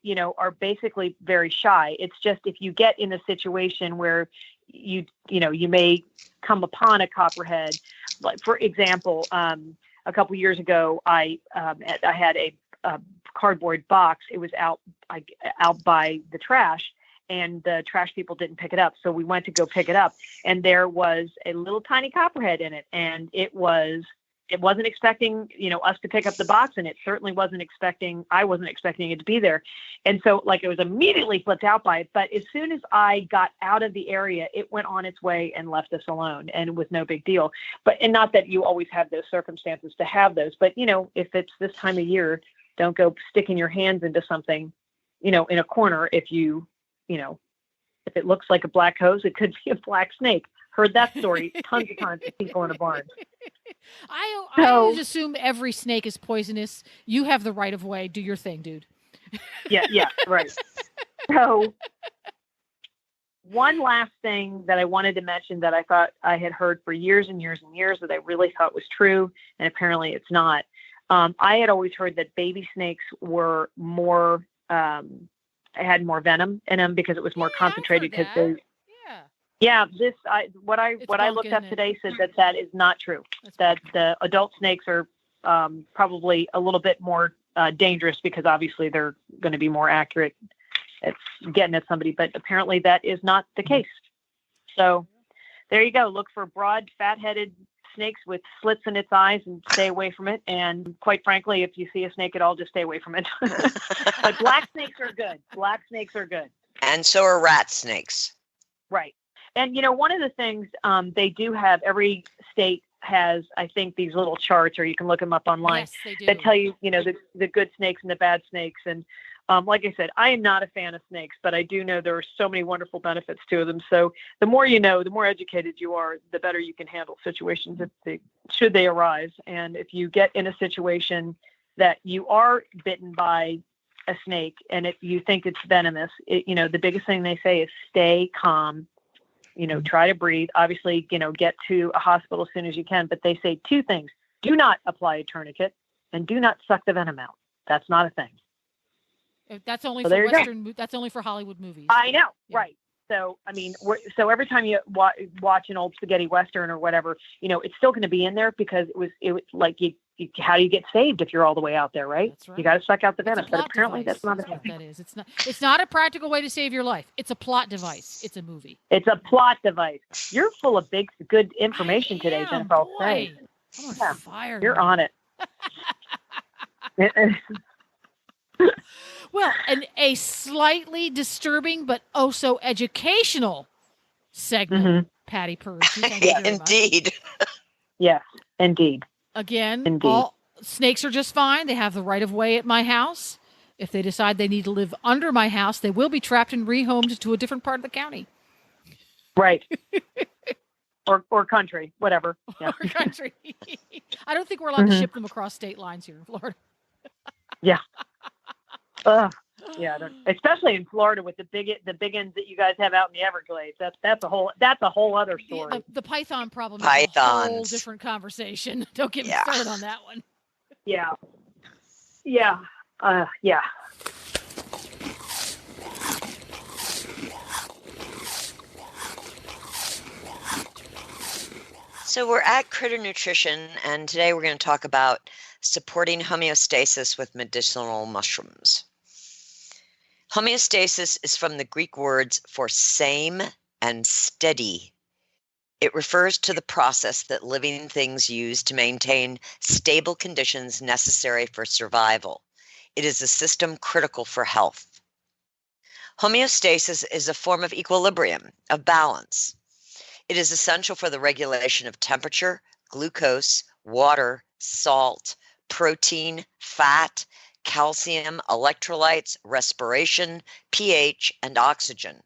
basically very shy. It's just if you get in a situation where you may come upon a copperhead, like for example, a couple years ago, I had a cardboard box. It was out by the trash, and the trash people didn't pick it up. So we went to go pick it up, and there was a little tiny copperhead in it, and it wasn't expecting, us to pick up the box, and it certainly I wasn't expecting it to be there. And so it was immediately flipped out by it. But as soon as I got out of the area, it went on its way and left us alone, and it was no big deal. And not that you always have those circumstances to have those, but if it's this time of year, don't go sticking your hands into something, in a corner. If if it looks like a black hose, it could be a black snake. Heard that story tons of times with people in a barn. I always assume every snake is poisonous. You have the right of way. Do your thing, dude. Yeah, right. So one last thing that I wanted to mention that I thought I had heard for years and years and years that I really thought was true, and apparently it's not. I had always heard that baby snakes were more, had more venom in them because it was more concentrated. Because what I looked up today said that is not true. That the adult snakes are probably a little bit more dangerous because obviously they're going to be more accurate at getting at somebody. But apparently that is not the case. So there you go. Look for broad, fat-headed snakes with slits in its eyes and stay away from it. And quite frankly, if you see a snake at all, just stay away from it. But black snakes are good. Black snakes are good. And so are rat snakes. Right. And, one of the things they do have, every state has, I think, these little charts, or you can look them up online, that tell you, the good snakes and the bad snakes. And like I said, I am not a fan of snakes, but I do know there are so many wonderful benefits to them. So the more you know, the more educated you are, the better you can handle situations should they arise. And if you get in a situation that you are bitten by a snake and you think it's venomous, the biggest thing they say is stay calm. Try to breathe. Obviously, get to a hospital as soon as you can. But they say two things: do not apply a tourniquet, and do not suck the venom out. That's not a thing. That's only for Western. That's only for Hollywood movies. I know, right? So, I mean, so every time you watch an old spaghetti Western or whatever, it's still going to be in there because it was like how do you get saved if you're all the way out there, right? That's right. You got to suck out the venom. But apparently that's not a thing. That is. It's not a practical way to save your life. It's a plot device. It's a movie. It's a plot device. You're full of good information today, Jennifer. I'll say. I'm on fire. You're on it. Well, and a slightly disturbing but oh so educational segment, Patty Purge. Indeed. Yes, indeed. Again, all snakes are just fine. They have the right of way at my house. If they decide they need to live under my house, they will be trapped and rehomed to a different part of the county. Right. or country, whatever. Yeah. Or country. I don't think we're allowed to ship them across state lines here in Florida. Yeah. Yeah, especially in Florida with the big ends that you guys have out in the Everglades. That's a whole other story. The python problem is a whole different conversation. Don't get me started on that one. Yeah. So we're at Critter Nutrition, and today we're going to talk about supporting homeostasis with medicinal mushrooms. Homeostasis is from the Greek words for same and steady. It refers to the process that living things use to maintain stable conditions necessary for survival. It is a system critical for health. Homeostasis is a form of equilibrium, of balance. It is essential for the regulation of temperature, glucose, water, salt, protein, fat, calcium, electrolytes, respiration, pH, and oxygen.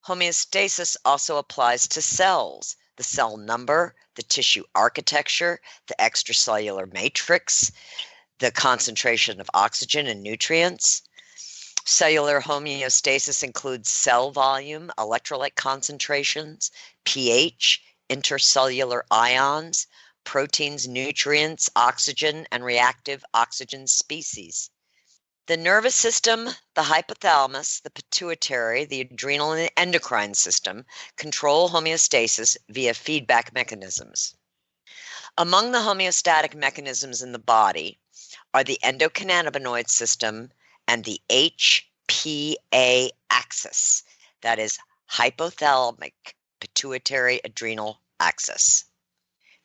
Homeostasis also applies to cells, the cell number, the tissue architecture, the extracellular matrix, the concentration of oxygen and nutrients. Cellular homeostasis includes cell volume, electrolyte concentrations, pH, intercellular ions, proteins, nutrients, oxygen, and reactive oxygen species. The nervous system, the hypothalamus, the pituitary, the adrenal, and the endocrine system control homeostasis via feedback mechanisms. Among the homeostatic mechanisms in the body are the endocannabinoid system and the HPA axis, that is hypothalamic pituitary adrenal axis.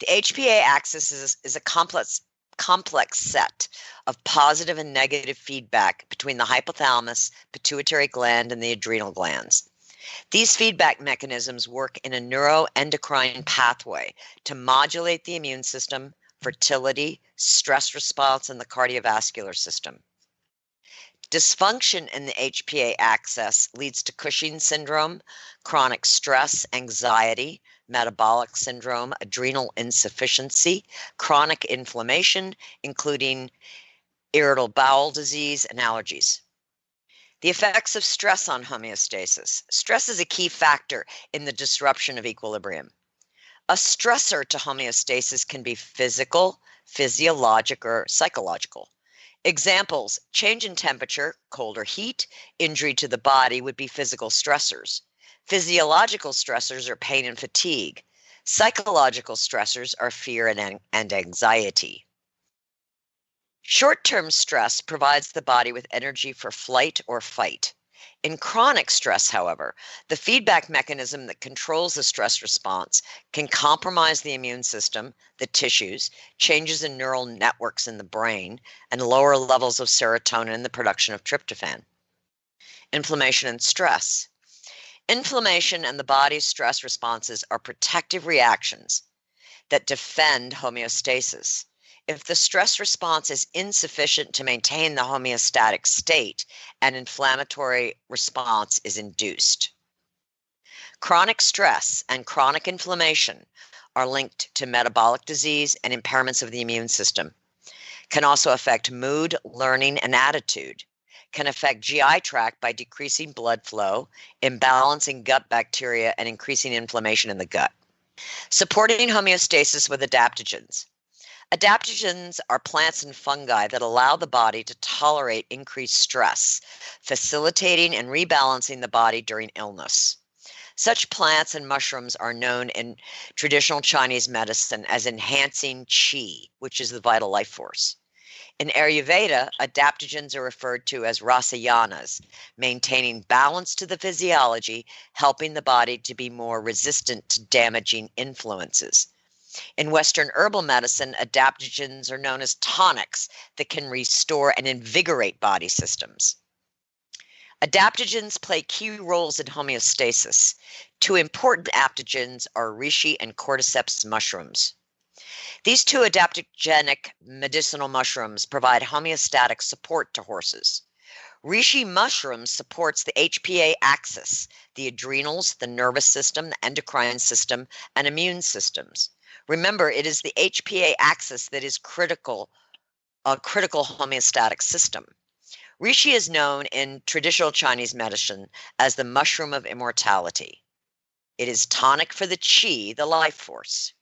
The HPA axis is a complex set of positive and negative feedback between the hypothalamus, pituitary gland, and the adrenal glands. These feedback mechanisms work in a neuroendocrine pathway to modulate the immune system, fertility, stress response, and the cardiovascular system. Dysfunction in the HPA axis leads to Cushing's syndrome, chronic stress, anxiety, metabolic syndrome, adrenal insufficiency, chronic inflammation, including irritable bowel disease and allergies. The effects of stress on homeostasis. Stress is a key factor in the disruption of equilibrium. A stressor to homeostasis can be physical, physiologic, or psychological. Examples: change in temperature, cold or heat, injury to the body would be physical stressors. Physiological stressors are pain and fatigue. Psychological stressors are fear and anxiety. Short-term stress provides the body with energy for flight or fight. In chronic stress, however, the feedback mechanism that controls the stress response can compromise the immune system, the tissues, changes in neural networks in the brain, and lower levels of serotonin in the production of tryptophan. Inflammation and stress. Inflammation and the body's stress responses are protective reactions that defend homeostasis. If the stress response is insufficient to maintain the homeostatic state, an inflammatory response is induced. Chronic stress and chronic inflammation are linked to metabolic disease and impairments of the immune system. Can also affect mood, learning, and attitude. Can affect GI tract by decreasing blood flow, imbalancing gut bacteria, and increasing inflammation in the gut. Supporting homeostasis with adaptogens. Adaptogens are plants and fungi that allow the body to tolerate increased stress, facilitating and rebalancing the body during illness. Such plants and mushrooms are known in traditional Chinese medicine as enhancing qi, which is the vital life force. In Ayurveda, adaptogens are referred to as rasayanas, maintaining balance to the physiology, helping the body to be more resistant to damaging influences. In Western herbal medicine, adaptogens are known as tonics that can restore and invigorate body systems. Adaptogens play key roles in homeostasis. Two important adaptogens are reishi and cordyceps mushrooms. These two adaptogenic medicinal mushrooms provide homeostatic support to horses. Reishi mushrooms supports the HPA axis, the adrenals, the nervous system, the endocrine system, and immune systems. Remember, it is the HPA axis that is a critical homeostatic system. Reishi is known in traditional Chinese medicine as the mushroom of immortality. It is tonic for the qi, the life force.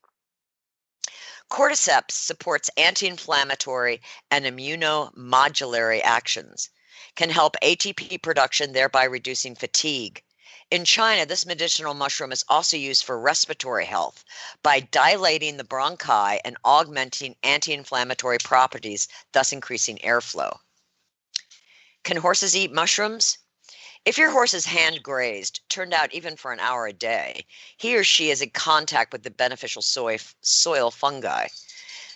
Cordyceps supports anti-inflammatory and immunomodulatory actions, can help ATP production, thereby reducing fatigue. In China, this medicinal mushroom is also used for respiratory health by dilating the bronchi and augmenting anti-inflammatory properties, thus increasing airflow. Can horses eat mushrooms? If your horse is hand grazed, turned out even for an hour a day, he or she is in contact with the beneficial soil fungi.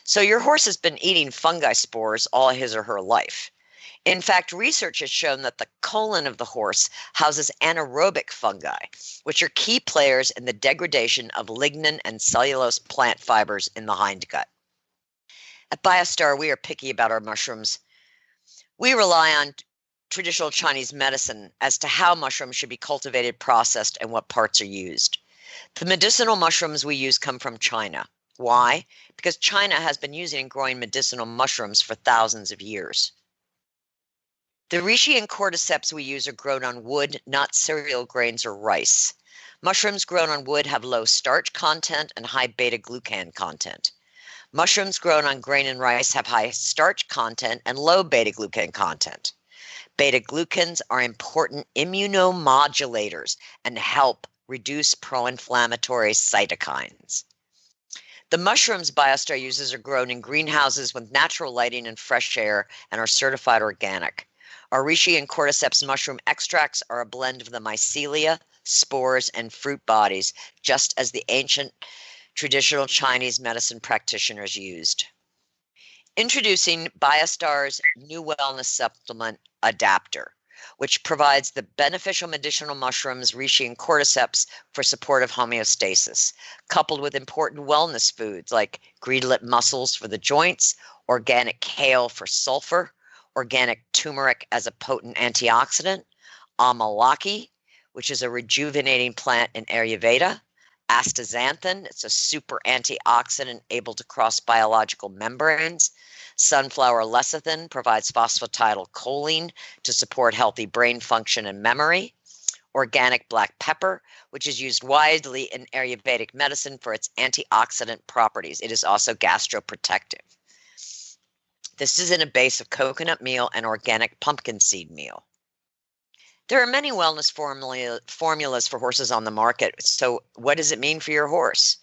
So your horse has been eating fungi spores all his or her life. In fact, research has shown that the colon of the horse houses anaerobic fungi, which are key players in the degradation of lignin and cellulose plant fibers in the hindgut. At BioStar, we are picky about our mushrooms. We rely on traditional Chinese medicine as to how mushrooms should be cultivated, processed, and what parts are used. The medicinal mushrooms we use come from China. Why? Because China has been using and growing medicinal mushrooms for thousands of years. The reishi and cordyceps we use are grown on wood, not cereal grains or rice. Mushrooms grown on wood have low starch content and high beta-glucan content. Mushrooms grown on grain and rice have high starch content and low beta-glucan content. Beta-glucans are important immunomodulators and help reduce pro-inflammatory cytokines. The mushrooms BioStar uses are grown in greenhouses with natural lighting and fresh air and are certified organic. Our reishi and cordyceps mushroom extracts are a blend of the mycelia, spores, and fruit bodies, just as the ancient traditional Chinese medicine practitioners used. Introducing BioStar's new wellness supplement, Adapter, which provides the beneficial medicinal mushrooms, reishi and cordyceps for supportive homeostasis, coupled with important wellness foods like green-lip mussels for the joints, organic kale for sulfur, organic turmeric as a potent antioxidant, amalaki, which is a rejuvenating plant in Ayurveda, astaxanthin, it's a super antioxidant able to cross biological membranes. Sunflower lecithin provides phosphatidylcholine to support healthy brain function and memory. Organic black pepper, which is used widely in Ayurvedic medicine for its antioxidant properties. It is also gastroprotective. This is in a base of coconut meal and organic pumpkin seed meal. There are many wellness formulas for horses on the market. So what does it mean for your horse?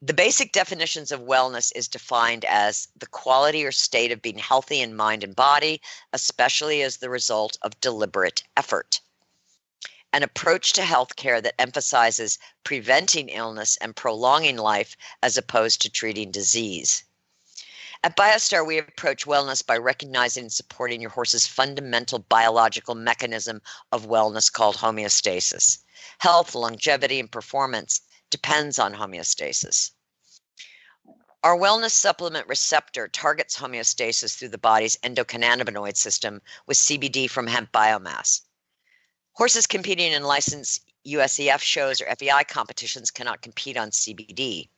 The basic definitions of wellness is defined as the quality or state of being healthy in mind and body, especially as the result of deliberate effort. An approach to healthcare that emphasizes preventing illness and prolonging life as opposed to treating disease. At BioStar, we approach wellness by recognizing and supporting your horse's fundamental biological mechanism of wellness called homeostasis. Health, longevity, and performance depends on homeostasis. Our wellness supplement receptor targets homeostasis through the body's endocannabinoid system with CBD from hemp biomass. Horses competing in licensed USEF shows or FEI competitions cannot compete on CBD.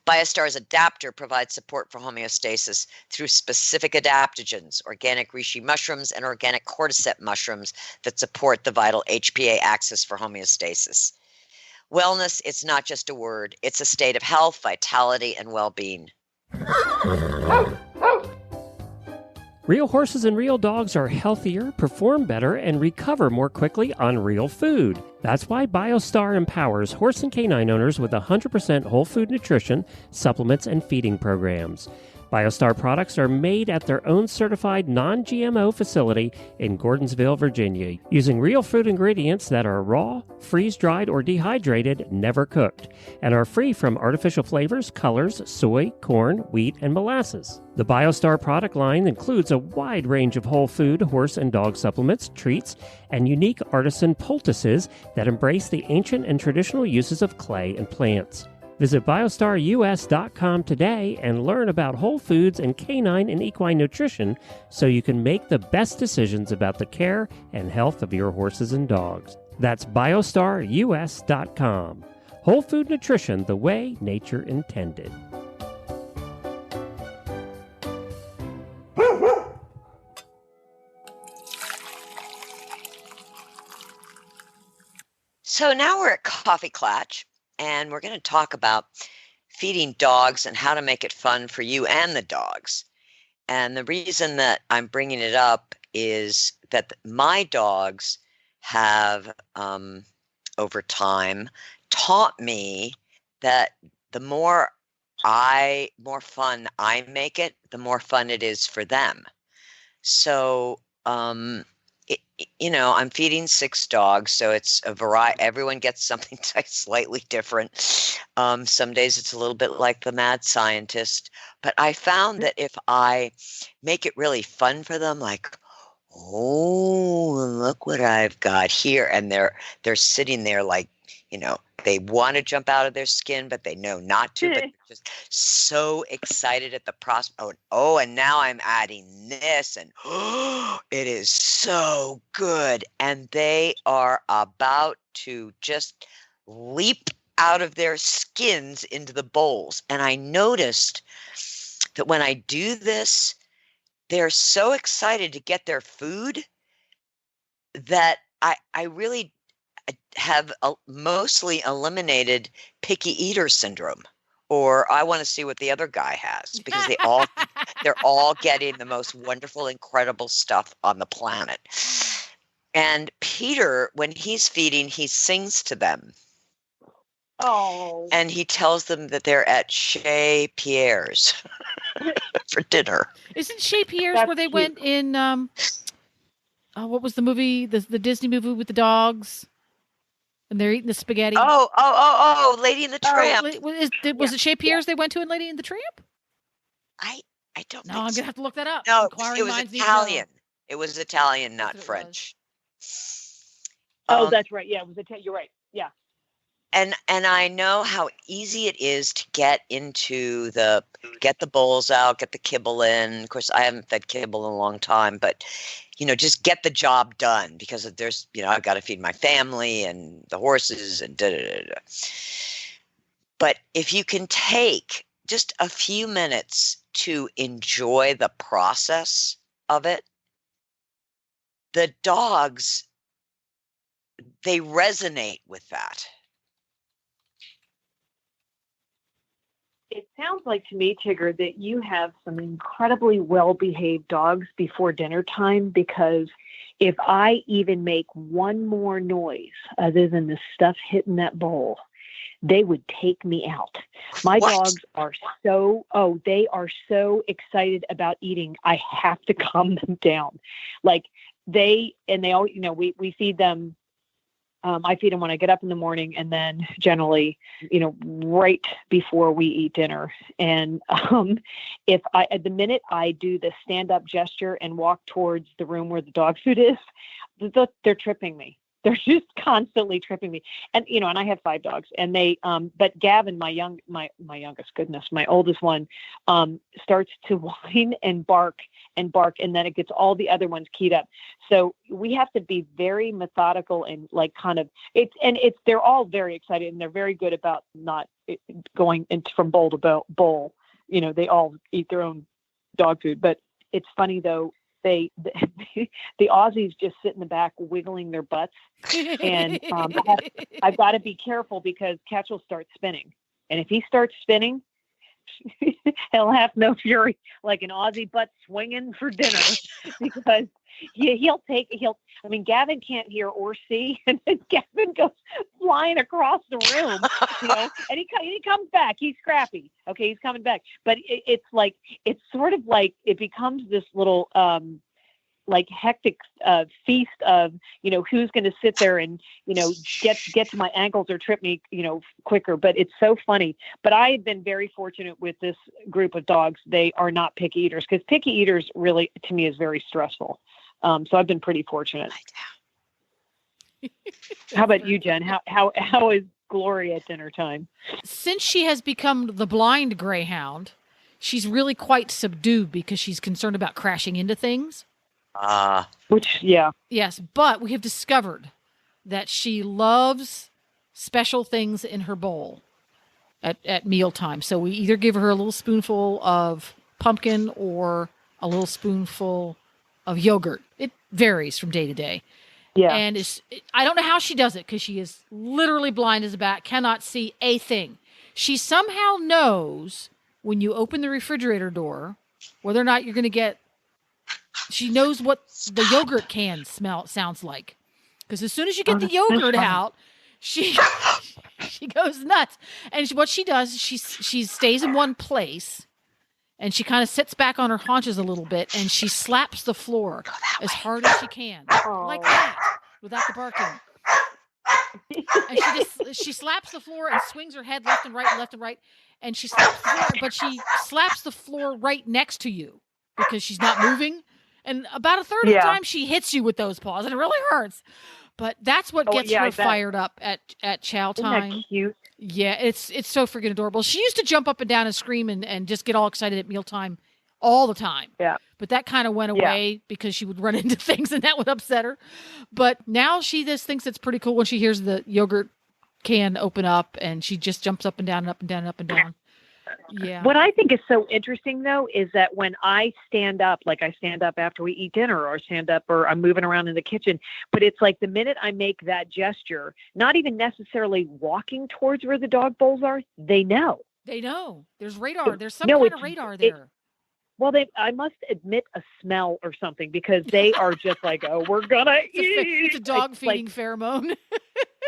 BioStar's Adapter provides support for homeostasis through specific adaptogens, organic reishi mushrooms and organic cordyceps mushrooms that support the vital HPA axis for homeostasis. Wellness, it's not just a word, it's a state of health, vitality, and well-being. Real horses and real dogs are healthier, perform better, and recover more quickly on real food. That's why BioStar empowers horse and canine owners with 100% whole food nutrition, supplements, and feeding programs. BioStar products are made at their own certified non-GMO facility in Gordonsville, Virginia, using real food ingredients that are raw, freeze-dried, or dehydrated, never cooked, and are free from artificial flavors, colors, soy, corn, wheat, and molasses. The BioStar product line includes a wide range of whole food, horse and dog supplements, treats, and unique artisan poultices that embrace the ancient and traditional uses of clay and plants. Visit biostarus.com today and learn about whole foods and canine and equine nutrition so you can make the best decisions about the care and health of your horses and dogs. That's biostarus.com. Whole food nutrition the way nature intended. So now we're at Coffee Klatch. And we're going to talk about feeding dogs and how to make it fun for you and the dogs. And the reason that I'm bringing it up is that my dogs have, over time, taught me that the more fun I make it, the more fun it is for them. So, I'm feeding 6 dogs, so it's a variety. Everyone gets something slightly different. Some days it's a little bit like the mad scientist, but I found that if I make it really fun for them, like, oh, look what I've got here, and they're sitting there like, they want to jump out of their skin, but they know not to, but they're just so excited at the prospect. Oh, and now I'm adding this, and it is so good. And they are about to just leap out of their skins into the bowls. And I noticed that when I do this, they're so excited to get their food that I really have mostly eliminated picky eater syndrome, or I want to see what the other guy has, because they're all getting the most wonderful, incredible stuff on the planet. And Peter, when he's feeding, he sings to them. Oh. And he tells them that they're at Chez Pierre's for dinner. Isn't Chez Pierre's That's where they cute. went in, what was the movie, the Disney movie with the dogs? And they're eating the spaghetti. Oh, Lady and the Tramp. Was it Chez Pierre's they went to in Lady and the Tramp? I don't know. No, I'm going to have to look that up. No, Inquiring it was minds need to Italian. know. It was Italian, not That's what it French. Oh, that's right. Yeah, it was you're right. Yeah. And I know how easy it is to get the bowls out, get the kibble in. Of course, I haven't fed kibble in a long time, but just get the job done, because there's, I've got to feed my family and the horses and da-da-da-da. But if you can take just a few minutes to enjoy the process of it, the dogs, they resonate with that. It sounds like to me, Tigger, that you have some incredibly well-behaved dogs before dinner time, because if I even make one more noise other than the stuff hitting that bowl, they would take me out. My dogs are they are so excited about eating. I have to calm them down. Like they all, we feed them. I feed them when I get up in the morning, and then generally, right before we eat dinner. And at the minute I do the stand up gesture and walk towards the room where the dog food is, they're tripping me. They're just constantly tripping me. And, and I have 5 dogs, and they, but Gavin, my youngest, goodness, my oldest one, starts to whine and bark, and then it gets all the other ones keyed up. So we have to be very methodical and they're all very excited, and they're very good about not going from bowl to bowl. They all eat their own dog food, but it's funny though. The Aussies just sit in the back wiggling their butts, and I've got to be careful because Catch will start spinning, and if he starts spinning, he'll have no fury, like an Aussie butt swinging for dinner, because Gavin can't hear or see, and then Gavin goes flying across the room, and he comes back. He's scrappy. Okay, he's coming back. But it's sort of like it becomes this little hectic feast of who's going to sit there and get to my ankles or trip me quicker. But it's so funny. But I have been very fortunate with this group of dogs. They are not picky eaters, because picky eaters really, to me, is very stressful. So I've been pretty fortunate. How about you, Jen? How is Gloria at dinner time? Since she has become the blind greyhound, she's really quite subdued because she's concerned about crashing into things. Yes, but we have discovered that she loves special things in her bowl at mealtime. So we either give her a little spoonful of pumpkin or a little spoonful of yogurt. It varies from day to day. Yeah. And I don't know how she does it, because she is literally blind as a bat, cannot see a thing. She somehow knows when you open the refrigerator door whether or not you're going to get. She knows what the yogurt can sounds like, because as soon as you get the yogurt out, she goes nuts. And what she does, she stays in one place, and she kind of sits back on her haunches a little bit, and she slaps the floor as hard as she can, like that, without the barking. And she slaps the floor and swings her head left and right, and she slaps the floor, but she slaps the floor right next to you because she's not moving. And about a third of the time, she hits you with those paws, and it really hurts. But that's what gets her fired up at chow time. Isn't that cute? Yeah, it's so freaking adorable. She used to jump up and down and scream and just get all excited at mealtime all the time. Yeah. But that kind of went away because she would run into things and that would upset her. But now she just thinks it's pretty cool when she hears the yogurt can open up and she just jumps up and down and up and down and up and down. Yeah. What I think is so interesting, though, is that when I stand up, like I stand up after we eat dinner or stand up or I'm moving around in the kitchen, but it's like the minute I make that gesture, not even necessarily walking towards where the dog bowls are, they know. They know. There's radar. There's some kind of radar there. Well, I must admit a smell or something because they are just like, oh, we're going to eat. It's a dog feeding pheromone.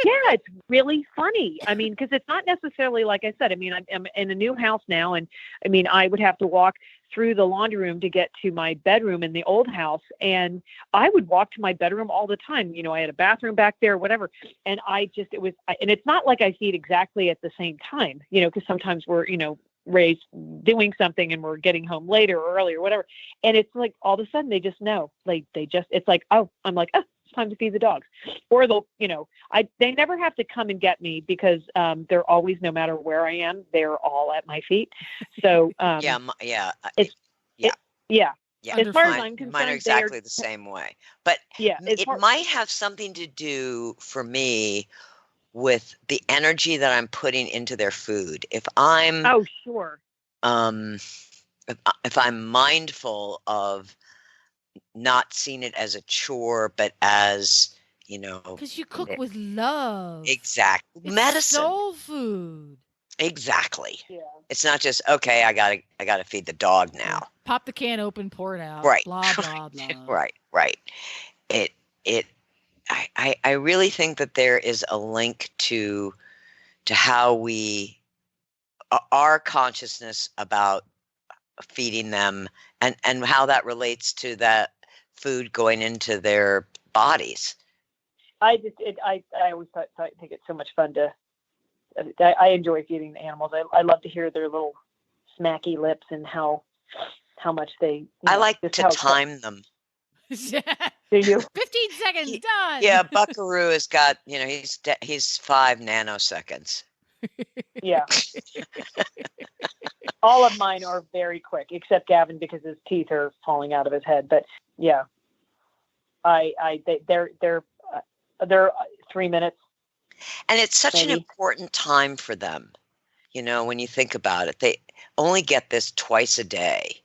Yeah, it's really funny. I mean, because it's not necessarily, like I said, I mean, I'm in a new house now. And I mean, I would have to walk through the laundry room to get to my bedroom in the old house. And I would walk to my bedroom all the time. You know, I had a bathroom back there, whatever. And and it's not like I feed exactly at the same time, you know, because sometimes we're, you know, Ray's doing something and we're getting home later or early or whatever. And it's like, all of a sudden they just know, like, it's like, oh, I'm like, oh, it's time to feed the dogs. Or they'll, you know, they never have to come and get me because they're always, no matter where I am, they're all at my feet. So Yeah. As far as I'm concerned, mine are exactly the same way. But yeah, it might have something to do for me with the energy that I'm putting into their food. If I'm if I'm mindful of not seeing it as a chore, but as, you know, because you cook with love. Exactly. It's medicine. Soul food. Exactly. Yeah. It's not just, okay, I gotta feed the dog now. Pop the can open, pour it out. Right. Blah blah blah. Right. I really think that there is a link to how our consciousness about feeding them and how that relates to that food going into their bodies. I always think it's so much fun I enjoy feeding the animals. I love to hear their little smacky lips and how much they. I like to time them. Do you? 15 seconds, done. Yeah, Buckaroo has got, you know, he's 5 nanoseconds. Yeah. All of mine are very quick, except Gavin because his teeth are falling out of his head. But yeah, they're 3 minutes. And it's such an important time for them. You know, when you think about it, they only get this twice a day.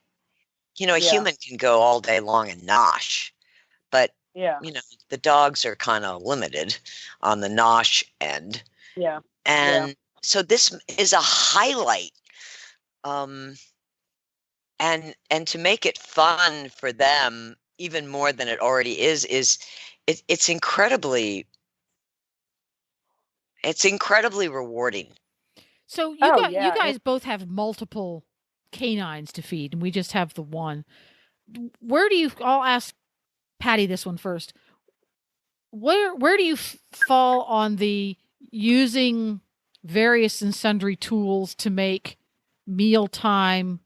You know, a human can go all day long and nosh, but you know, the dogs are kind of limited on the nosh end. Yeah. And so this is a highlight. And to make it fun for them even more than it already it's incredibly rewarding. So you guys both have multiple canines to feed, and we just have the one. I'll ask Patty this one first. Where do you fall on the using various and sundry tools to make mealtime,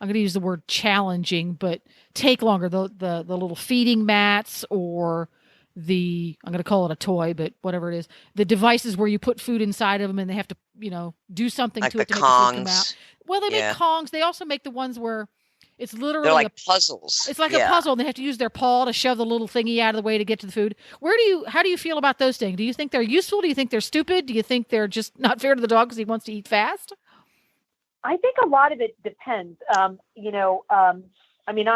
I'm going to use the word challenging, but take longer, the little feeding mats or I'm going to call it a toy, but whatever it is, the devices where you put food inside of them and they have to, you know, do something like to it to Kongs. make the food come out. Well, they make Kongs. They also make the ones where it's literally they're like puzzles. It's like a puzzle, and they have to use their paw to shove the little thingy out of the way to get to the food. How do you feel about those things? Do you think they're useful? Do you think they're stupid? Do you think they're just not fair to the dog because he wants to eat fast? I think a lot of it depends. I mean,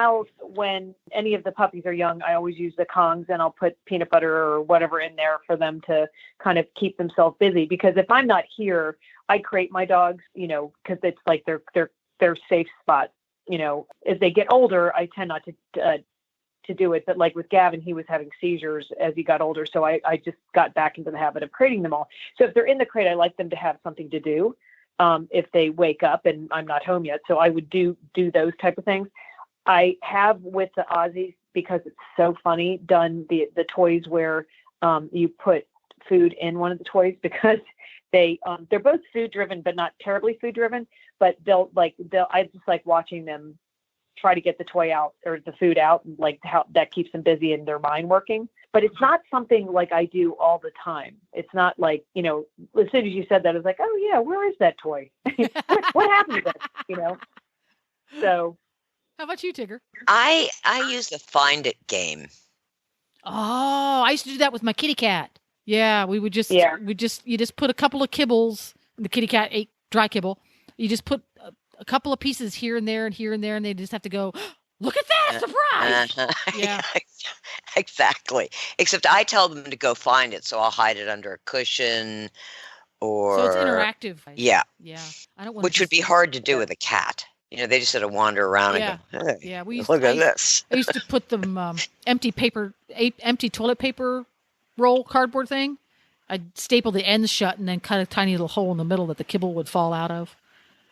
when any of the puppies are young, I always use the Kongs and I'll put peanut butter or whatever in there for them to kind of keep themselves busy. Because if I'm not here, I crate my dogs, you know, because it's like their safe spot. You know, as they get older, I tend not to do it. But like with Gavin, he was having seizures as he got older. So I just got back into the habit of crating them all. So if they're in the crate, I like them to have something to do if they wake up and I'm not home yet. So I would do those type of things. I have with the Aussies, because it's so funny, done the toys where you put food in one of the toys, because they're both food driven, but not terribly food driven. But I just like watching them try to get the toy out or the food out, like how that keeps them busy and their mind working. But it's not something like I do all the time. It's not like, as soon as you said that, I was like, oh yeah, where is that toy? what happened to that? So. How about you, Tigger? I use the Find It game. Oh, I used to do that with my kitty cat. Yeah, you just put a couple of kibbles. The kitty cat ate dry kibble. You just put a couple of pieces here and there, and they just have to go, look at that, surprise! Yeah. Exactly. Except I tell them to go find it, so I'll hide it under a cushion or... So it's interactive. Yeah. Yeah. I don't want Which would be hard to do with a cat. They just sort of wander around and go, hey, yeah, look at this. I used to put them empty toilet paper roll cardboard thing. I'd staple the ends shut and then cut a tiny little hole in the middle that the kibble would fall out of.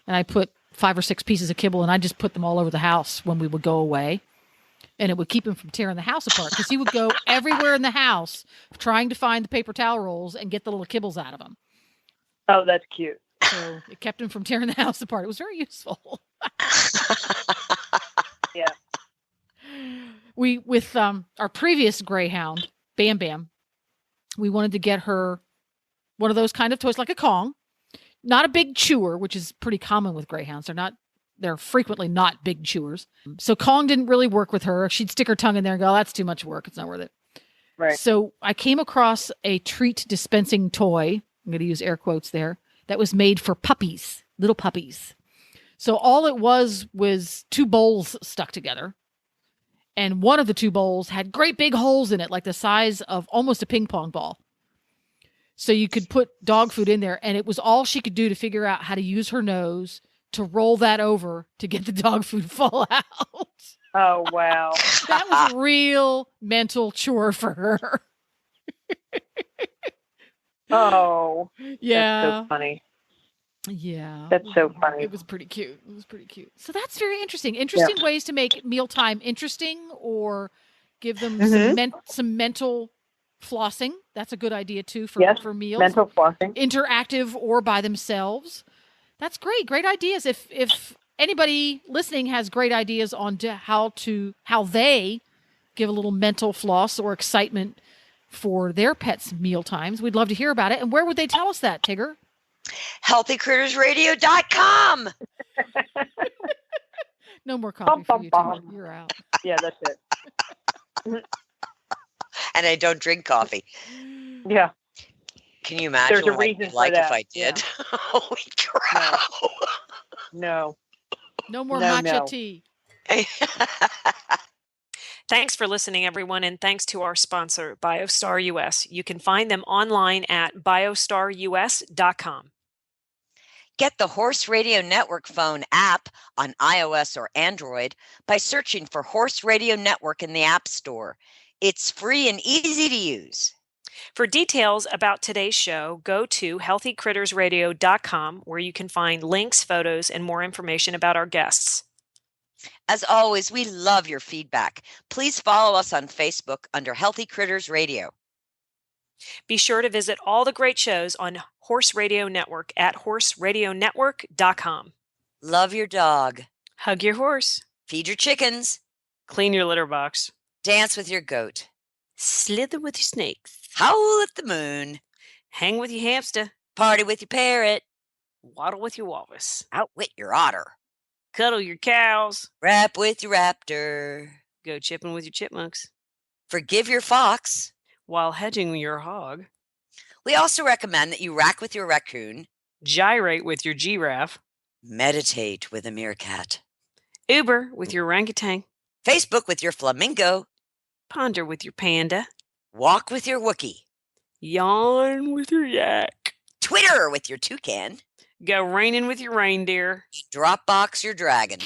And I put 5 or 6 pieces of kibble, and I just put them all over the house when we would go away. And it would keep him from tearing the house apart because he would go everywhere in the house trying to find the paper towel rolls and get the little kibbles out of them. Oh, that's cute. So it kept him from tearing the house apart. It was very useful. Yeah. With our previous greyhound, Bam Bam, we wanted to get her one of those kind of toys, like a Kong. Not a big chewer, which is pretty common with greyhounds. They're frequently not big chewers. So Kong didn't really work with her. She'd stick her tongue in there and go, oh, that's too much work. It's not worth it. Right. So I came across a treat dispensing toy. I'm going to use air quotes there. That was made for puppies, little puppies. So all it was 2 bowls stuck together. And one of the 2 bowls had great big holes in it, like the size of almost a ping pong ball. So you could put dog food in there, and it was all she could do to figure out how to use her nose to roll that over to get the dog food to fall out. Oh, wow. That was a real mental chore for her. Oh. Yeah. That's so funny. Yeah. That's so funny. It was pretty cute. So that's very interesting. Interesting ways to make mealtime interesting or give them some mental flossing. That's a good idea too for meals. Mental flossing. Interactive or by themselves. That's great. Great ideas. If anybody listening has great ideas on how they give a little mental floss or excitement for their pets' meal times, we'd love to hear about it. And where would they tell us that, Tigger? HealthyCrittersRadio.com. No more coffee for you, Tigger. You're out. Yeah, that's it. And I don't drink coffee. Yeah. Can you imagine There's a what reason I'd like for if that. I did? Yeah. Holy cow. No. No more matcha tea. Thanks for listening, everyone, and thanks to our sponsor, BioStar US. You can find them online at biostarus.com. Get the Horse Radio Network phone app on iOS or Android by searching for Horse Radio Network in the App Store. It's free and easy to use. For details about today's show, go to healthycrittersradio.com, where you can find links, photos, and more information about our guests. As always, we love your feedback. Please follow us on Facebook under Healthy Critters Radio. Be sure to visit all the great shows on Horse Radio Network at horseradionetwork.com. Love your dog. Hug your horse. Feed your chickens. Clean your litter box. Dance with your goat. Slither with your snakes. Howl at the moon. Hang with your hamster. Party with your parrot. Waddle with your walrus. Outwit your otter. Cuddle your cows. Rap with your raptor. Go chipping with your chipmunks. Forgive your fox. While hedging your hog. We also recommend that you rack with your raccoon. Gyrate with your giraffe. Meditate with a meerkat. Uber with your orangutan. Facebook with your flamingo. Ponder with your panda. Walk with your Wookiee. Yawn with your yak. Twitter with your toucan. Go raining with your reindeer. Dropbox your dragon.